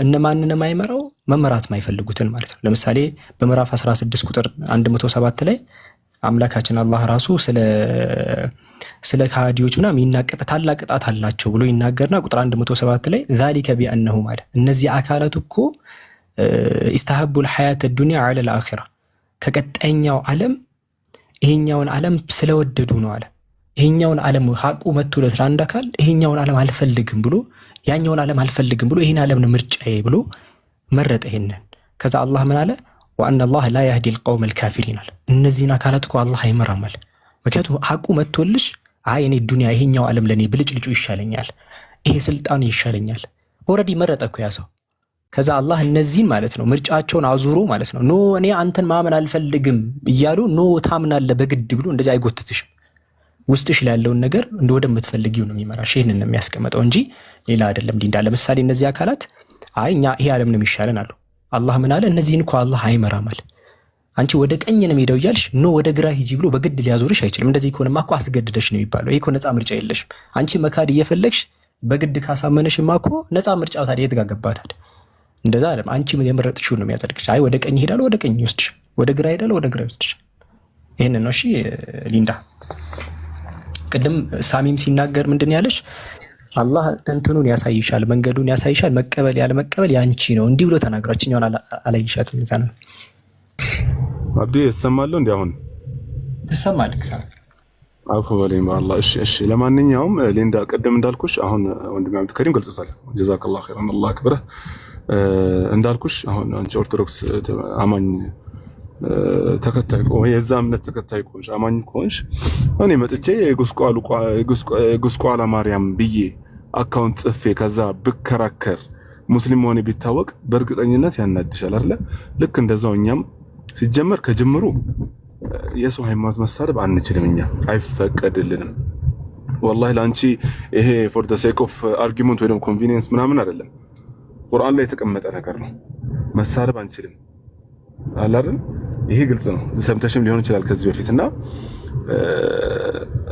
S1: እነማንንም አይመራው መመራት ማይፈልጉትን ማለት ነው። ለምሳሌ በምዕራፍ 16 ቁጥር 107 ላይ አምላካችን አላህ ራሱ ስለ ከሃዲዎች ምናምን ይናቀጥ ታላቅ ቅጣት አላቸው ብሎ ይናገርና ቁጥር 107 ላይ ዛሊከ ቢአነሁ ማለት እነዚህ አካላት እኮ ኢስተሐቡል ሐያተ ዱንያ ዐለል አኺራ ከቀጣይኛው ዓለም ይሄኛውን ዓለም ስለወደዱ ነው አለ። ይሄኛውን ዓለም ሐቁ መጥቶለት ለአንድ አካል ይሄኛውን ዓለም አልፈልግም ብሎ ያኛውን ዓለም አልፈልግም ብሎ ይሄን ዓለም ነው ምርጫዬ ብሎ መረጠ ይሄንን። ከዛ አላህ ምን አለ? ወአነ አላህ ላ የህዲ አልቀውመል ካፊሪን አለ። እነዚህን አካላት እኮ አላህ አይመራም አለ። ምክንያቱም ሐቁ መጥቶልሽ አይ እኔ ዱንያ ይሄኛው ዓለም ለኔ ብልጭልጩ ይሻለኛል፣ ይሄ ስልጣኑ ይሻለኛል። ኦልሬዲ መረጠ እኮ ያ ሰው። ከዛ አላህ እነዚህን ማለት ነው ምርጫቸውን አዙሮ ማለት ነው ኖ እኔ አንተን ማመን አልፈልግም እያሉ ኖ ታምናለህ በግድ ብሎ እንደዚህ አይጎትትሽም። ውስጥሽ ላይ ያለውን ነገር ወደምትፈልጊው ነው የሚመራሽ። ይሄንን ነው የሚያስቀምጠው እንጂ ሌላ አይደለም። ዲንዳ ለምሳሌ እነዚህ አካላት አይ እኛ ይሄ ዓለም ነው የሚሻለን አሉ። አላህ ምን አለ? እነዚህን እኮ አላህ አይመራም አለ። አንቺ ወደ ቀኝ ነው የሚሄደው እያልሽ ኖ ወደ ግራ ሂጂ ብሎ በግድ ሊያዞርሽ አይችልም። እንደዚህ ከሆነማ እኮ አስገድደሽ ነው የሚባለው። ይሄ እኮ ነፃ ምርጫ የለሽም። አንቺ መካድ እየፈለግሽ በግድ ካሳመነሽማ እኮ ነፃ ምርጫ ታዲያ የት ጋር ገባታል? እንደዛ አይደለም። አንቺ የመረጥሽውን ነው የሚያጸድቅሽ። አይ ወደ ቀኝ ሄዳለሁ ወደ ቀኝ ይወስድሽ፣ ወደ ግራ ሄዳለሁ ወደ ግራ ይወስድሽ። ይሄንን ነው። እሺ ሊንዳ ቅድም ሳሚም ሲናገር ምንድን ያለሽ? አላህ እንትኑን ያሳይሻል፣ መንገዱን ያሳይሻል፣ መቀበል ያለ መቀበል ያንቺ ነው እንዲህ ብሎ ተናግራችኛውን አላይሻትም። እዛ ነው
S6: አብዲ እሰማለሁ። እንዴ አሁን
S1: ትሰማለህ? ሳሚ
S6: አፉ በለኝ በአላህ። እሺ ለማንኛውም ሊንዳ ቅድም እንዳልኩሽ አሁን ወንድም አብዱ ከሪም ገልጾታል። ጀዛከላሁ ኸይራን አላህ አክብረህ። እንዳልኩሽ አሁን አንቺ ኦርቶዶክስ አማኝ ተከታይ ወይ የዛ እምነት ተከታይ ኮንሽ አማኝ ኮንሽ እኔ መጥቼ የጉስቋላ ማርያም ብዬ አካውንት ጽፌ ከዛ ብከራከር ሙስሊም መሆኔ ቢታወቅ በእርግጠኝነት ያናድሻል አይደለ? ልክ እንደዛው እኛም ሲጀመር ከጅምሩ የሰው ሃይማኖት መሳደብ አንችልም፣ እኛ አይፈቀድልንም። ወላሂ ለአንቺ ይሄ ፎር ዘ ሴክ ኦፍ አርጊመንት ወይ ደግሞ ኮንቪኒየንስ ምናምን አይደለም። ቁርአን ላይ የተቀመጠ ነገር ነው። መሳደብ አንችልም አለ አይደል? ይሄ ግልጽ ነው። ሰምተሽም ሊሆን ይችላል ከዚህ በፊትና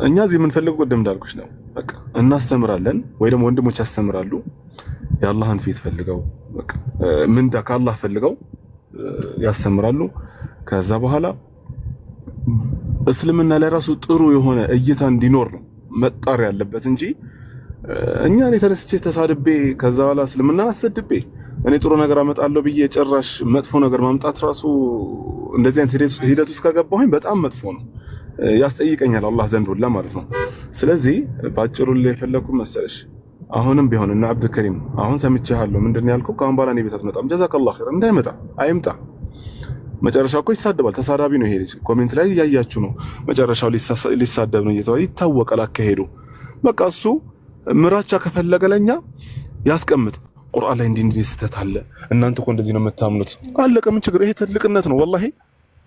S6: እኛ እዚህ የምንፈልገው ቅድም እንዳልኩሽ ነው። በቃ እናስተምራለን ወይ ደግሞ ወንድሞች ያስተምራሉ። የአላህን ፊት ፈልገው በቃ ምንዳ ከአላህ ፈልገው ያስተምራሉ። ከዛ በኋላ እስልምና ላይ ራሱ ጥሩ የሆነ እይታ እንዲኖር ነው መጣር ያለበት እንጂ እኛ እኔ ተነስቼ ተሳድቤ ከዛ በኋላ እስልምና አሰድቤ እኔ ጥሩ ነገር አመጣለሁ ብዬ ጭራሽ መጥፎ ነገር ማምጣት ራሱ እንደዚህ አይነት ሂደት ውስጥ ከገባሁኝ በጣም መጥፎ ነው። ያስጠይቀኛል አላህ ዘንድ ሁላ ማለት ነው። ስለዚህ ባጭሩ ላይ የፈለኩ መሰለሽ አሁንም ቢሆን እና አብዱልከሪም አሁን ሰምቼሃለሁ ምንድን ነው ያልከው? ከአሁን በኋላ እኔ ቤት አትመጣም። ጀዛከላሁ ኸይር። እንዳይመጣ አይምጣ። መጨረሻው እኮ ይሳደባል። ተሳዳቢ ነው ይሄ ልጅ። ኮሜንት ላይ እያያችሁ ነው። መጨረሻው ሊሳደብ ነው እየተባለ ይታወቃል አካሄዱ። በቃ እሱ ምራቻ ከፈለገ ለኛ ያስቀምጥ። ቁርአን ላይ እንዲህ ስተት አለ፣ እናንተ እኮ እንደዚህ ነው የምታምኑት። አለቀ። ምን ችግር? ይሄ ትልቅነት ነው ወላሂ።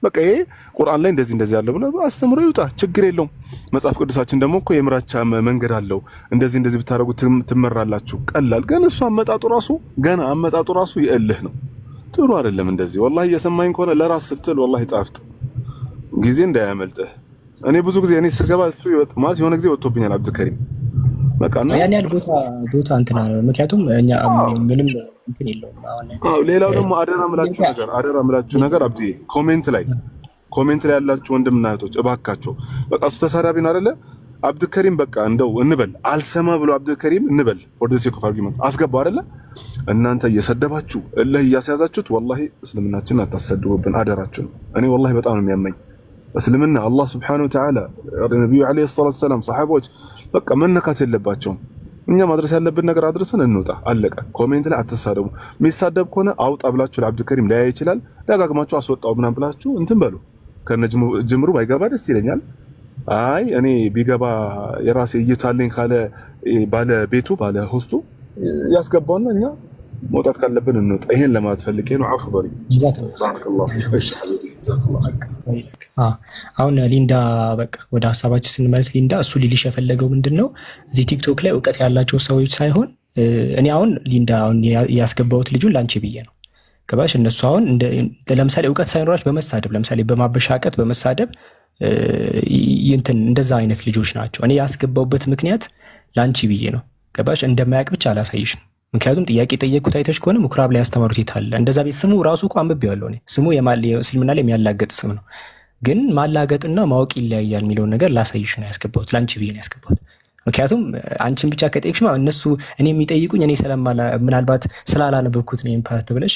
S6: በቃ ይሄ ቁርአን ላይ እንደዚህ ያለ ብሎ አስተምሮ ይውጣ፣ ችግር የለውም። መጽሐፍ ቅዱሳችን ደግሞ እኮ የምራቻ መንገድ አለው። እንደዚህ ብታረጉ ትመራላችሁ። ቀላል ግን እሱ አመጣጡ ራሱ የእልህ ነው። ጥሩ አይደለም እንደዚህ። ወላሂ እየሰማኝ ከሆነ ለራስ ስትል ወላሂ ጣፍጥ፣ ጊዜ እንዳያመልጥህ። እኔ ብዙ ጊዜ ስገባ እሱ ይወጥ ማለት የሆነ ጊዜ ወጥቶብኛል አብዱልከሪም። በቃ
S1: ያን ያህል ቦታ እንትና ነው። ምክንያቱም እኛ ምንም እንትን የለውም።
S6: አዎ ሌላው ደግሞ አደራ ምላችሁ ነገር አብዲ ኮሜንት ላይ ያላችሁ ወንድምና እህቶች እባካቸው በቃ እሱ ተሳዳቢ ነው አይደለ? አብዱልከሪም በቃ እንደው እንበል አልሰማ ብሎ አብዱልከሪም እንበል ፎር ዘ ሴክ ኦፍ አርጊመንት አስገባው አይደለ? እናንተ እየሰደባችሁ እልህ እያስያዛችሁት ወላሂ እስልምናችንን አታሰድቡብን አደራችሁን። እኔ ወላሂ በጣም ነው የሚያመኝ እስልምና። አላህ ሱብሓነሁ ወተዓላ ነብዩ አለይሂ ሰላቱ ወሰላም ሰሃቦች በቃ መነካት የለባቸውም። እኛ ማድረስ ያለብን ነገር አድርሰን እንውጣ። አለቀ። ኮሜንት ላይ አትሳደቡ። የሚሳደብ ከሆነ አውጣ ብላችሁ ለአብዱልከሪም ሊያይ ይችላል። ደጋግማችሁ አስወጣው ምናምን ብላችሁ እንትን በሉ። ከነጅምሩ ባይገባ ደስ ይለኛል። አይ እኔ ቢገባ የራሴ እይታለኝ ካለ ባለ ቤቱ ባለ ሆስቱ ያስገባውና እኛ መውጣት ካለብን እንውጣ። ይሄን ለማለት ፈልጌ ነው። አክበሪ ጀዛከላሁ እሺ ሐቢቢ ጀዛከላሁ።
S1: አሁን ሊንዳ በቃ ወደ ሀሳባችን ስንመለስ ሊንዳ እሱ ሊልሽ የፈለገው ምንድነው እዚህ ቲክቶክ ላይ እውቀት ያላቸው ሰዎች ሳይሆን እኔ አሁን ሊንዳ አሁን ያስገባሁት ልጁን ላንቺ ብዬ ነው ገባሽ? እነሱ አሁን ለምሳሌ እውቀት ሳይኖራቸው በመሳደብ ለምሳሌ በማበሻቀጥ በመሳደብ እንደዛ አይነት ልጆች ናቸው። እኔ ያስገባውበት ምክንያት ላንቺ ብዬ ነው ገባሽ? እንደማያውቅ ብቻ አላሳይሽ ነው። ምክንያቱም ጥያቄ ጠየቅኩት አይተሽ ከሆነ ምኩራብ ላይ ያስተማሩት የታለ እንደዛ ቤት ስሙ ራሱ እኮ አንብቤዋለሁ እኔ። ስሙ እስልምና ላይ የሚያላገጥ ስም ነው፣ ግን ማላገጥና ማወቅ ይለያያል የሚለውን ነገር ላሳይሽ ነው ያስገባሁት። ላንቺ ብዬ ነው ያስገባሁት። ምክንያቱም አንቺን ብቻ ከጠየቅሽ እነሱ እኔ የሚጠይቁኝ እኔ ምናልባት ስላላነበብኩት ነው ፓርት ብለሽ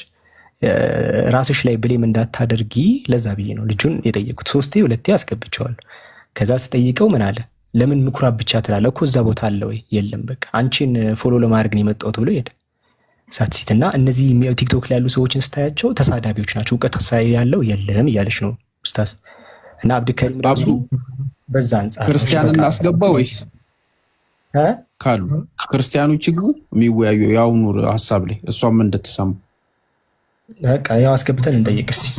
S1: ራስሽ ላይ ብሌም እንዳታደርጊ ለዛ ብዬ ነው ልጁን የጠየቁት። 2 አስገብቼዋለሁ። ከዛ ስጠይቀው ምን አለ? ለምን ምኩራብ ብቻ ትላለህ እኮ እዛ ቦታ አለ ወይ? የለም በቃ አንቺን ፎሎ ለማድረግ ነው የመጣሁት ብሎ ሄደ። ሳትሲትና እነዚህ ቲክቶክ ላይ ያሉ ሰዎችን ስታያቸው ተሳዳቢዎች ናቸው። እውቀት ያለው የለም እያለች ነው ኡስታዝ። እና አብዱልከሪም ራሱ በዛ አንጻር
S3: ክርስቲያን እናስገባ ወይስ ካሉ ክርስቲያኖች ይግቡ የሚወያዩ የአሁኑ ሀሳብ ላይ እሷም እንድትሰሙ
S1: በቃ ያው አስገብተን እንጠይቅ እስኪ።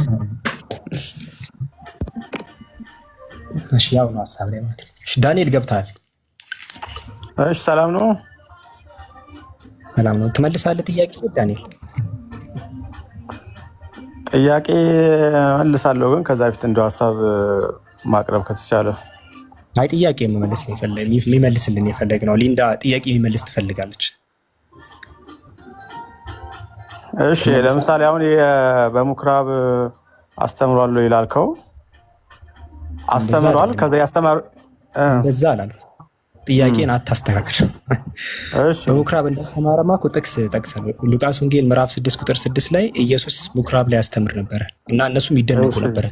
S1: እሺ ያው ነው ሀሳብ ላይ ማለት ነው። እሺ ዳንኤል ገብተሃል?
S7: እሺ ሰላም ነው። ትመልሳለህ ጥያቄ ዳንኤል? ጥያቄ መልሳለሁ፣ ግን ከዛ በፊት እንደው ሀሳብ ማቅረብ ከተቻለ።
S1: አይ ጥያቄ የሚመልስልን የፈለግ ነው። ሊንዳ ጥያቄ የሚመልስ ትፈልጋለች።
S7: እሺ ለምሳሌ አሁን በምኩራብ አስተምሯል ይላልከው አስተምሯል። ከዛ ያስተማሩ
S1: እንደዛ አላሉ። ጥያቄን አታስተካክል።
S7: እሺ
S1: በምኩራብ እንዳስተማረማ እኮ ጥቅስ ጠቅሰናል። ሉቃስ ወንጌል ምዕራፍ 6 ቁጥር 6 ላይ ኢየሱስ ምኩራብ ላይ ያስተምር ነበር እና እነሱም ይደነቁ ነበር።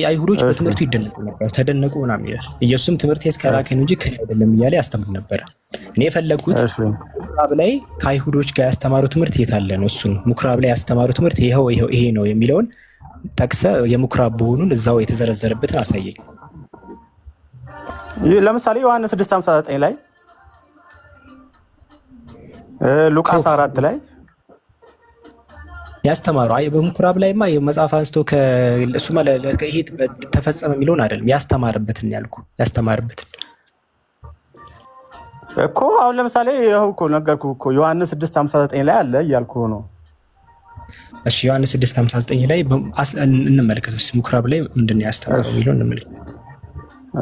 S1: አይሁዶች በትምህርቱ ይደነቁ ነበር፣ ተደነቁ ምናምን ይላል። ኢየሱስም ትምህርቴ ከላከኝ እንጂ ከኔ አይደለም እያለ ያስተምር ነበር። እኔ የፈለግኩት ምኩራብ ላይ ከአይሁዶች ጋር ያስተማሩ ትምህርት የታለ ነው። እሱን ምኩራብ ላይ ያስተማሩ ትምህርት ይሄ ነው የሚለውን ጠቅሰ የምኩራብ መሆኑን እዛው የተዘረዘረበትን አሳየኝ።
S7: ለምሳሌ ዮሐንስ 6:59 ላይ፣ ሉቃስ 4 ላይ
S1: ያስተማሩ በምኩራብ ላይማ የመጽሐፍ አንስቶ እሱማ ይሄ ተፈጸመ የሚለውን አይደለም ያስተማርበትን ያልኩ ያስተማርበትን
S7: እኮ። አሁን ለምሳሌ ይኸው እኮ ነገርኩህ እኮ ዮሐንስ 6:59 ላይ አለ እያልኩ ነው።
S1: እሺ ዮሐንስ 6:59 ላይ እንመለከት። እስኪ ምኩራብ ላይ ምንድን ነው ያስተማረው የሚለውን እንመለከት።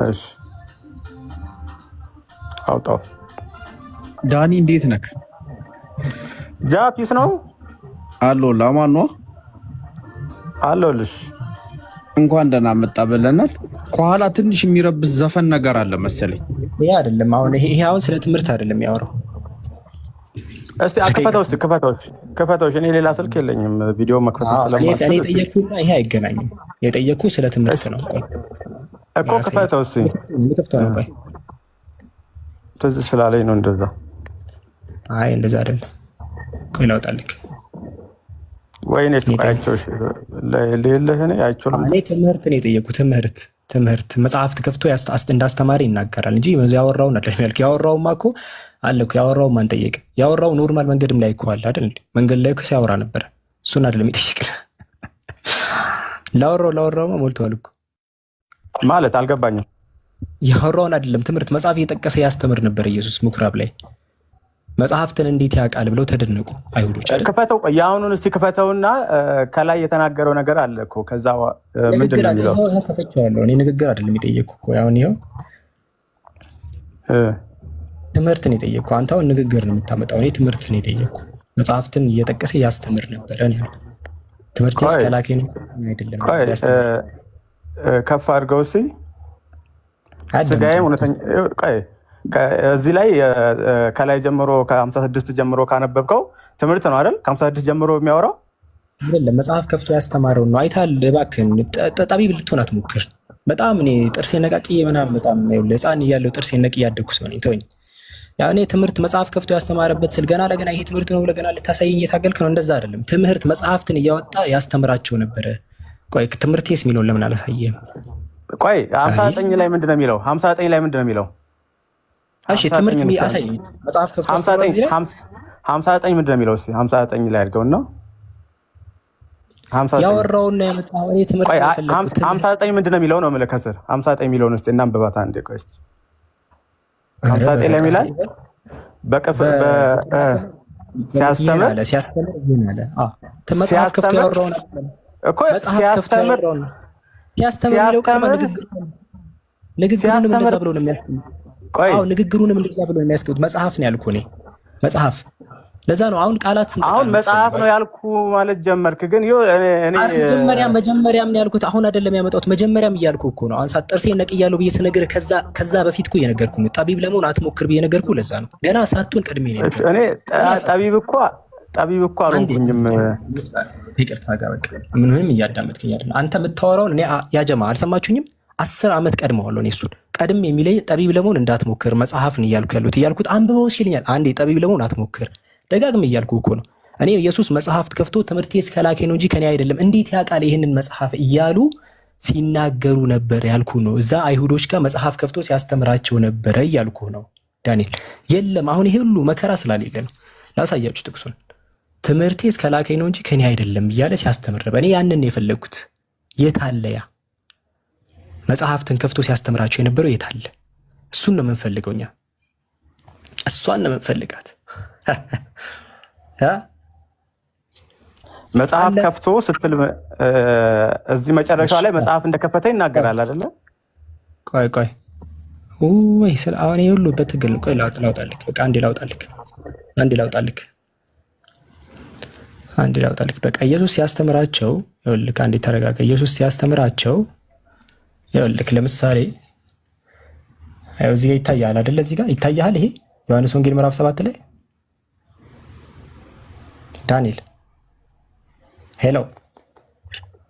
S7: እሺ አውጣው።
S3: ዳኒ እንዴት ነህ?
S7: ፒስ ነው
S3: አሎ። ለማን ነው
S7: አሎልሽ?
S3: እንኳን ደህና መጣ ብለናል። ከኋላ ትንሽ የሚረብስ ዘፈን ነገር አለ መሰለኝ።
S1: ይሄ አይደለም አሁን ይሄ አሁን ስለ ትምህርት አይደለም ያወራው።
S7: እስቲ ክፈተው። እኔ ሌላ ስልክ የለኝም ቪዲዮ መክፈት ስለማልችል
S1: እኔ የጠየኩህና ይሄ አይገናኝም። የጠየኩህ ስለ ትምህርት ነው
S7: እኮ ክፈተው። እስቲ
S1: ምትፍተው ነው? ቆይ
S7: ትዝ ስላለኝ ነው እንደዛ።
S1: አይ እንደዛ አይደለም። ቆይ ላውጣልክ።
S7: ወይኔ ተባያቸው ለሌለህ እኔ አይቻልም።
S1: እኔ ትምህርት ነው የጠየኩህ። ትምህርት መጽሐፍት ከፍቶ እንዳስተማሪ ይናገራል እንጂ ያወራውን አይደለም ያልኩህ። ያወራውማ እኮ አለ እኮ ያወራው ማን ጠየቀ? ያወራው ኖርማል መንገድም ላይ እኮ አለ አይደል እንዴ? መንገድ ላይ እኮ ሲያወራ ነበር። እሱን አይደለም ይጠይቅልህ። ላወራውማ ሞልቷል እኮ
S7: ማለት አልገባኝም።
S1: ያወራውን አይደለም ትምህርት መጽሐፍ እየጠቀሰ ያስተምር ነበር ኢየሱስ ምኩራብ ላይ። መጽሐፍትን እንዴት ያውቃል ብለው ተደነቁ አይሁዶች አይደል?
S7: ክፈተው። ያሁኑን እስቲ ክፈተውና ከላይ የተናገረው ነገር አለ እኮ ከዛ ምንድን ነው የሚለው?
S1: ይሄ ከፈቻለሁ እኔ ንግግር አይደለም የጠየቅኩ እኮ አሁን ይሄው ትምህርትን የጠየቅኩ አንተ አሁን ንግግር ነው የምታመጣው። እኔ ትምህርትን የጠየቅኩ መጽሐፍትን እየጠቀሰ ያስተምር ነበር ነው ያልኩት። ትምህርት እስከላከ ነው አይደለም ያስተምር።
S7: ከፍ አድርገው እስቲ ስጋዬ እውነተኛ እዚህ ላይ ከላይ ጀምሮ ከ56 ጀምሮ ካነበብከው ትምህርት ነው አይደል? ከ56 ጀምሮ የሚያወራው
S1: አይደለም። መጽሐፍ ከፍቶ ያስተማረው ነው። አይታል። እባክህን ጠቢብ ልትሆን አትሞክር። በጣም እኔ ጥርሴ ነቃቅዬ ምናምን በጣም ህፃን እያለሁ ጥርሴ ነቅዬ ያደግኩ ሰው ነኝ። ተወኝ። ያው እኔ ትምህርት መጽሐፍ ከፍቶ ያስተማረበት ስል ገና ለገና ይሄ ትምህርት ነው ለገና ልታሳየኝ እየታገልክ ነው። እንደዛ አይደለም። ትምህርት መጽሐፍትን እያወጣ ያስተምራቸው ነበረ። ቆይ ትምህርቴስ የሚለውን ለምን አላሳየህም?
S7: ቆይ 59 ላይ ምንድን ነው የሚለው? 59 ላይ ምንድን ነው የሚለው?
S1: እሺ ትምህርት አሳየኝ። መጽሐፍ ከፍቶ
S7: 59 ምንድን ነው የሚለው? እስኪ 59 ላይ አድርገውና
S1: ያወራውን ነው ያመጣው። እኔ ትምህርት የፈለኩት
S7: 59 ምንድን ነው የሚለው ነው የምልህ። ከስር 59 የሚለውን እስኪ እናንብባት አንዴ። ቆይ እስኪ 59 ላይ የሚላል በቅፍ ሲያስተምር
S1: ይሄን አለ። መጽሐፍ ከፍቶ ያወራውን
S7: እኮ ሲያስተምር
S1: የሚለው ቃል ንግግሩንም እንደዛ ብሎ ነው የሚያስተምር። አዎ ንግግሩንም እንደዛ ብሎ ነው የሚያስቀምጥ። መጽሐፍ ነው ያልኩህ እኔ መጽሐፍ። ለዛ ነው አሁን ቃላት
S7: አሁን መጽሐፍ ነው ያልኩ ማለት ጀመርክ። ግን እኔ
S1: መጀመሪያም ነው ያልኩት። አሁን አይደለም ያመጣሁት። መጀመሪያም እያልኩህ እኮ ነው። አሁን ጥርሴን ነቅያለሁ ብዬ ስነግርህ ከዛ በፊት እኮ እየነገርኩህ ነው። ጠቢብ ለመሆን አትሞክር ብዬ ነገርኩህ። ለዛ ነው ገና ሳትሆን ቀድሜ ነው
S7: እኔ ጠቢብ እኮ አልሆንኩኝም።
S1: ይቅርታ ጋር በቃ ምንም እያዳመጥከኝ አይደል? አንተ የምታወራውን እኔ ያጀማ አልሰማችሁኝም? 10 ዓመት ቀድመዋለሁ እኔ እሱን ቀድም የሚለኝ ጠቢብ ለመሆን እንዳትሞክር መጽሐፍ ነው እያልኩት አንብበው ይልኛል። አንዴ ጠቢብ ለመሆን አትሞክር ደጋግም እያልኩ እኮ ነው። እኔ ኢየሱስ መጽሐፍት ከፍቶ ትምህርቴ እስከላከ ነው እንጂ ከኔ አይደለም እንዴት ያውቃል ይህንን መጽሐፍ እያሉ ሲናገሩ ነበር ያልኩ ነው። እዛ አይሁዶች ጋር መጽሐፍ ከፍቶ ሲያስተምራቸው ነበረ እያልኩ ነው ዳንኤል። የለም አሁን ይሄ ሁሉ መከራ ስላሌለ ነው። ላሳያችሁ ጥቅሱን። ትምህርቴ እስከላከ ነው እንጂ ከኔ አይደለም እያለ ሲያስተምር ነበር። እኔ ያንን የፈለግኩት የት አለ? ያ መጽሐፍትን ከፍቶ ሲያስተምራቸው የነበረው የት አለ? እሱን ነው የምንፈልገው እኛ። እሷን ነው የምንፈልጋት።
S7: መጽሐፍ ከፍቶ ስትል እዚህ መጨረሻ ላይ መጽሐፍ እንደከፈተ ይናገራል አይደለ?
S1: ቆይ ወይ አሁን ይሄ ሁሉ በትግል ቆይ ላውጣልክ። በቃ አንዴ ላውጣልክ። በቃ ኢየሱስ ሲያስተምራቸው ይኸውልህ፣ አንዴ ተረጋጋ። ኢየሱስ ሲያስተምራቸው ይኸውልህ፣ ለምሳሌ እዚህ ጋር ይታያል አይደለ? እዚህ ጋር ይታያል። ይሄ ዮሐንስ ወንጌል ምዕራፍ 7 ላይ ዳንኤል ሄሎ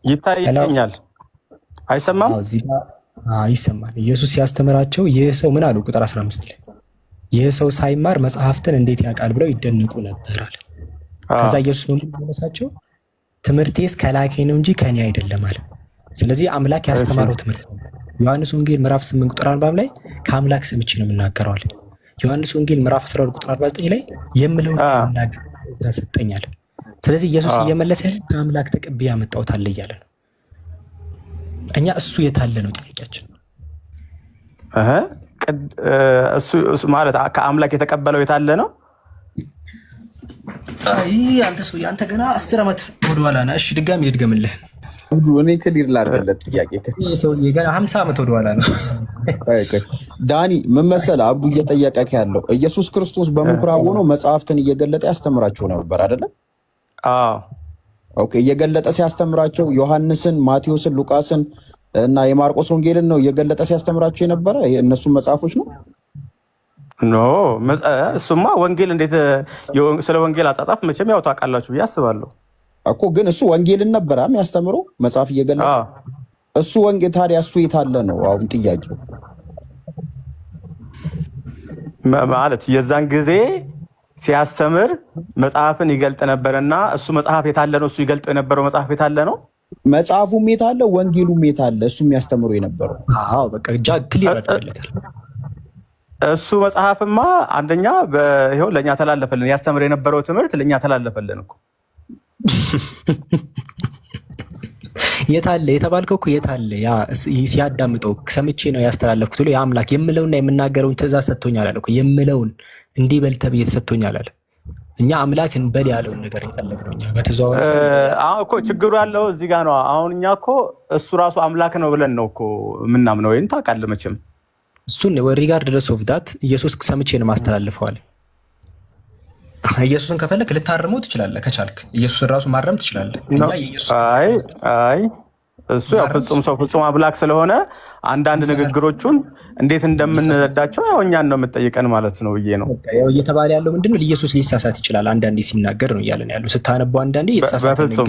S7: ይታየኛል። አይሰማም?
S1: እዚህ ጋር ይሰማል። ኢየሱስ ሲያስተምራቸው ይህ ሰው ምን አሉ? ቁጥር 15 ላይ ይህ ሰው ሳይማር መጽሐፍትን እንዴት ያውቃል ብለው ይደነቁ ነበር አለ። ከዛ ኢየሱስ ምን መለሳቸው? ትምህርቴስ ከላከኝ ነው እንጂ ከኔ አይደለም አለ። ስለዚህ አምላክ ያስተማረው ትምህርት ነው። ዮሐንስ ወንጌል ምዕራፍ 8 ቁጥር 40 ላይ ከአምላክ ሰምቼ ነው የምናገረው አለ። ዮሐንስ ወንጌል ምዕራፍ 12 ቁጥር 49 ላይ የምለውን እናገር ሰጠኛል። ስለዚህ ኢየሱስ እየመለሰ ከአምላክ ተቀብዬ ያመጣሁት አለ እያለ ነው። እኛ እሱ የታለ ነው ጥያቄያችን።
S7: እሱ ማለት ከአምላክ የተቀበለው የታለ ነው?
S1: አንተ ሰው አንተ ገና 10 ዓመት ወደኋላ ነህ። እሺ ድጋሚ ልድገምልህ።
S3: እኔ ክሊር ላድርግለት ጥያቄ
S1: ሰውዬ ገና 50 ዓመት ወደኋላ ነው።
S3: ዳኒ ምን መሰለህ አቡ እየጠየቀህ ያለው ኢየሱስ ክርስቶስ በምኩራብ ሆኖ መጽሐፍትን እየገለጠ ያስተምራቸው ነበር አይደለ? ኦኬ። እየገለጠ ሲያስተምራቸው ዮሐንስን፣ ማቴዎስን፣ ሉቃስን እና የማርቆስ ወንጌልን ነው እየገለጠ ሲያስተምራቸው የነበረ እነሱ መጽሐፎች ነው።
S7: ኖ እሱማ ወንጌል እንዴት ስለ ወንጌል አጻጻፍ መቼም ያው ታውቃላችሁ ብዬ አስባለሁ
S3: እኮ። ግን እሱ ወንጌልን ነበር የሚያስተምረው መጽሐፍ እየገለጠ እሱ ወንጌል። ታዲያ እሱ የታለ ነው አሁን ጥያቄው?
S7: ማለት የዛን ጊዜ ሲያስተምር መጽሐፍን ይገልጥ ነበርና እሱ መጽሐፍ የታለ ነው? እሱ ይገልጥ የነበረው መጽሐፍ የታለ ነው?
S3: መጽሐፉም የታለ ወንጌሉም የታለ? እሱ የሚያስተምረው የነበረው
S1: አዎ በቃ ክሊር አድርገለታል።
S7: እሱ መጽሐፍማ አንደኛ ይኸው ለእኛ ተላለፈልን። ያስተምር የነበረው ትምህርት ለእኛ ተላለፈልን እኮ።
S1: የታለ የተባልከው እኮ የታለ? ያ ሲያዳምጠው ሰምቼ ነው ያስተላለፍኩት ብሎ የአምላክ የምለውና የምናገረውን ትእዛዝ ሰጥቶኛል አለ እኮ። የምለውን እንዲህ በል ተብዬ ተሰጥቶኛል አለ። እኛ አምላክን በል ያለውን ነገር የፈለግነው እኛ በተዘዋዋሪ
S7: አሁን እኮ ችግሩ ያለው እዚህ ጋር ነው። አሁን እኛ እኮ እሱ ራሱ አምላክ ነው ብለን ነው እኮ የምናምነው። ወይም ታውቃለህ መቼም
S1: እሱን ሪጋርድለስ ኦፍ ዳት ኢየሱስ ሰምቼ ነው ማስተላልፈዋል። ኢየሱስን ከፈለክ ልታርመው ትችላለህ፣ ከቻልክ ኢየሱስን ራሱ ማረም ትችላለህ።
S7: አይ እሱ ያው ፍጹም ሰው ፍጹም አምላክ ስለሆነ አንዳንድ ንግግሮቹን እንዴት እንደምንረዳቸው ያው እኛን ነው የምጠይቀን ማለት ነው ብዬ ነው።
S1: ያው እየተባለ ያለው ምንድነው? ኢየሱስ ሊሳሳት ይችላል አንዳንዴ ሲናገር ነው እያለን ያለው። ስታነባው አንዳንዴ የተሳሳተ ነው።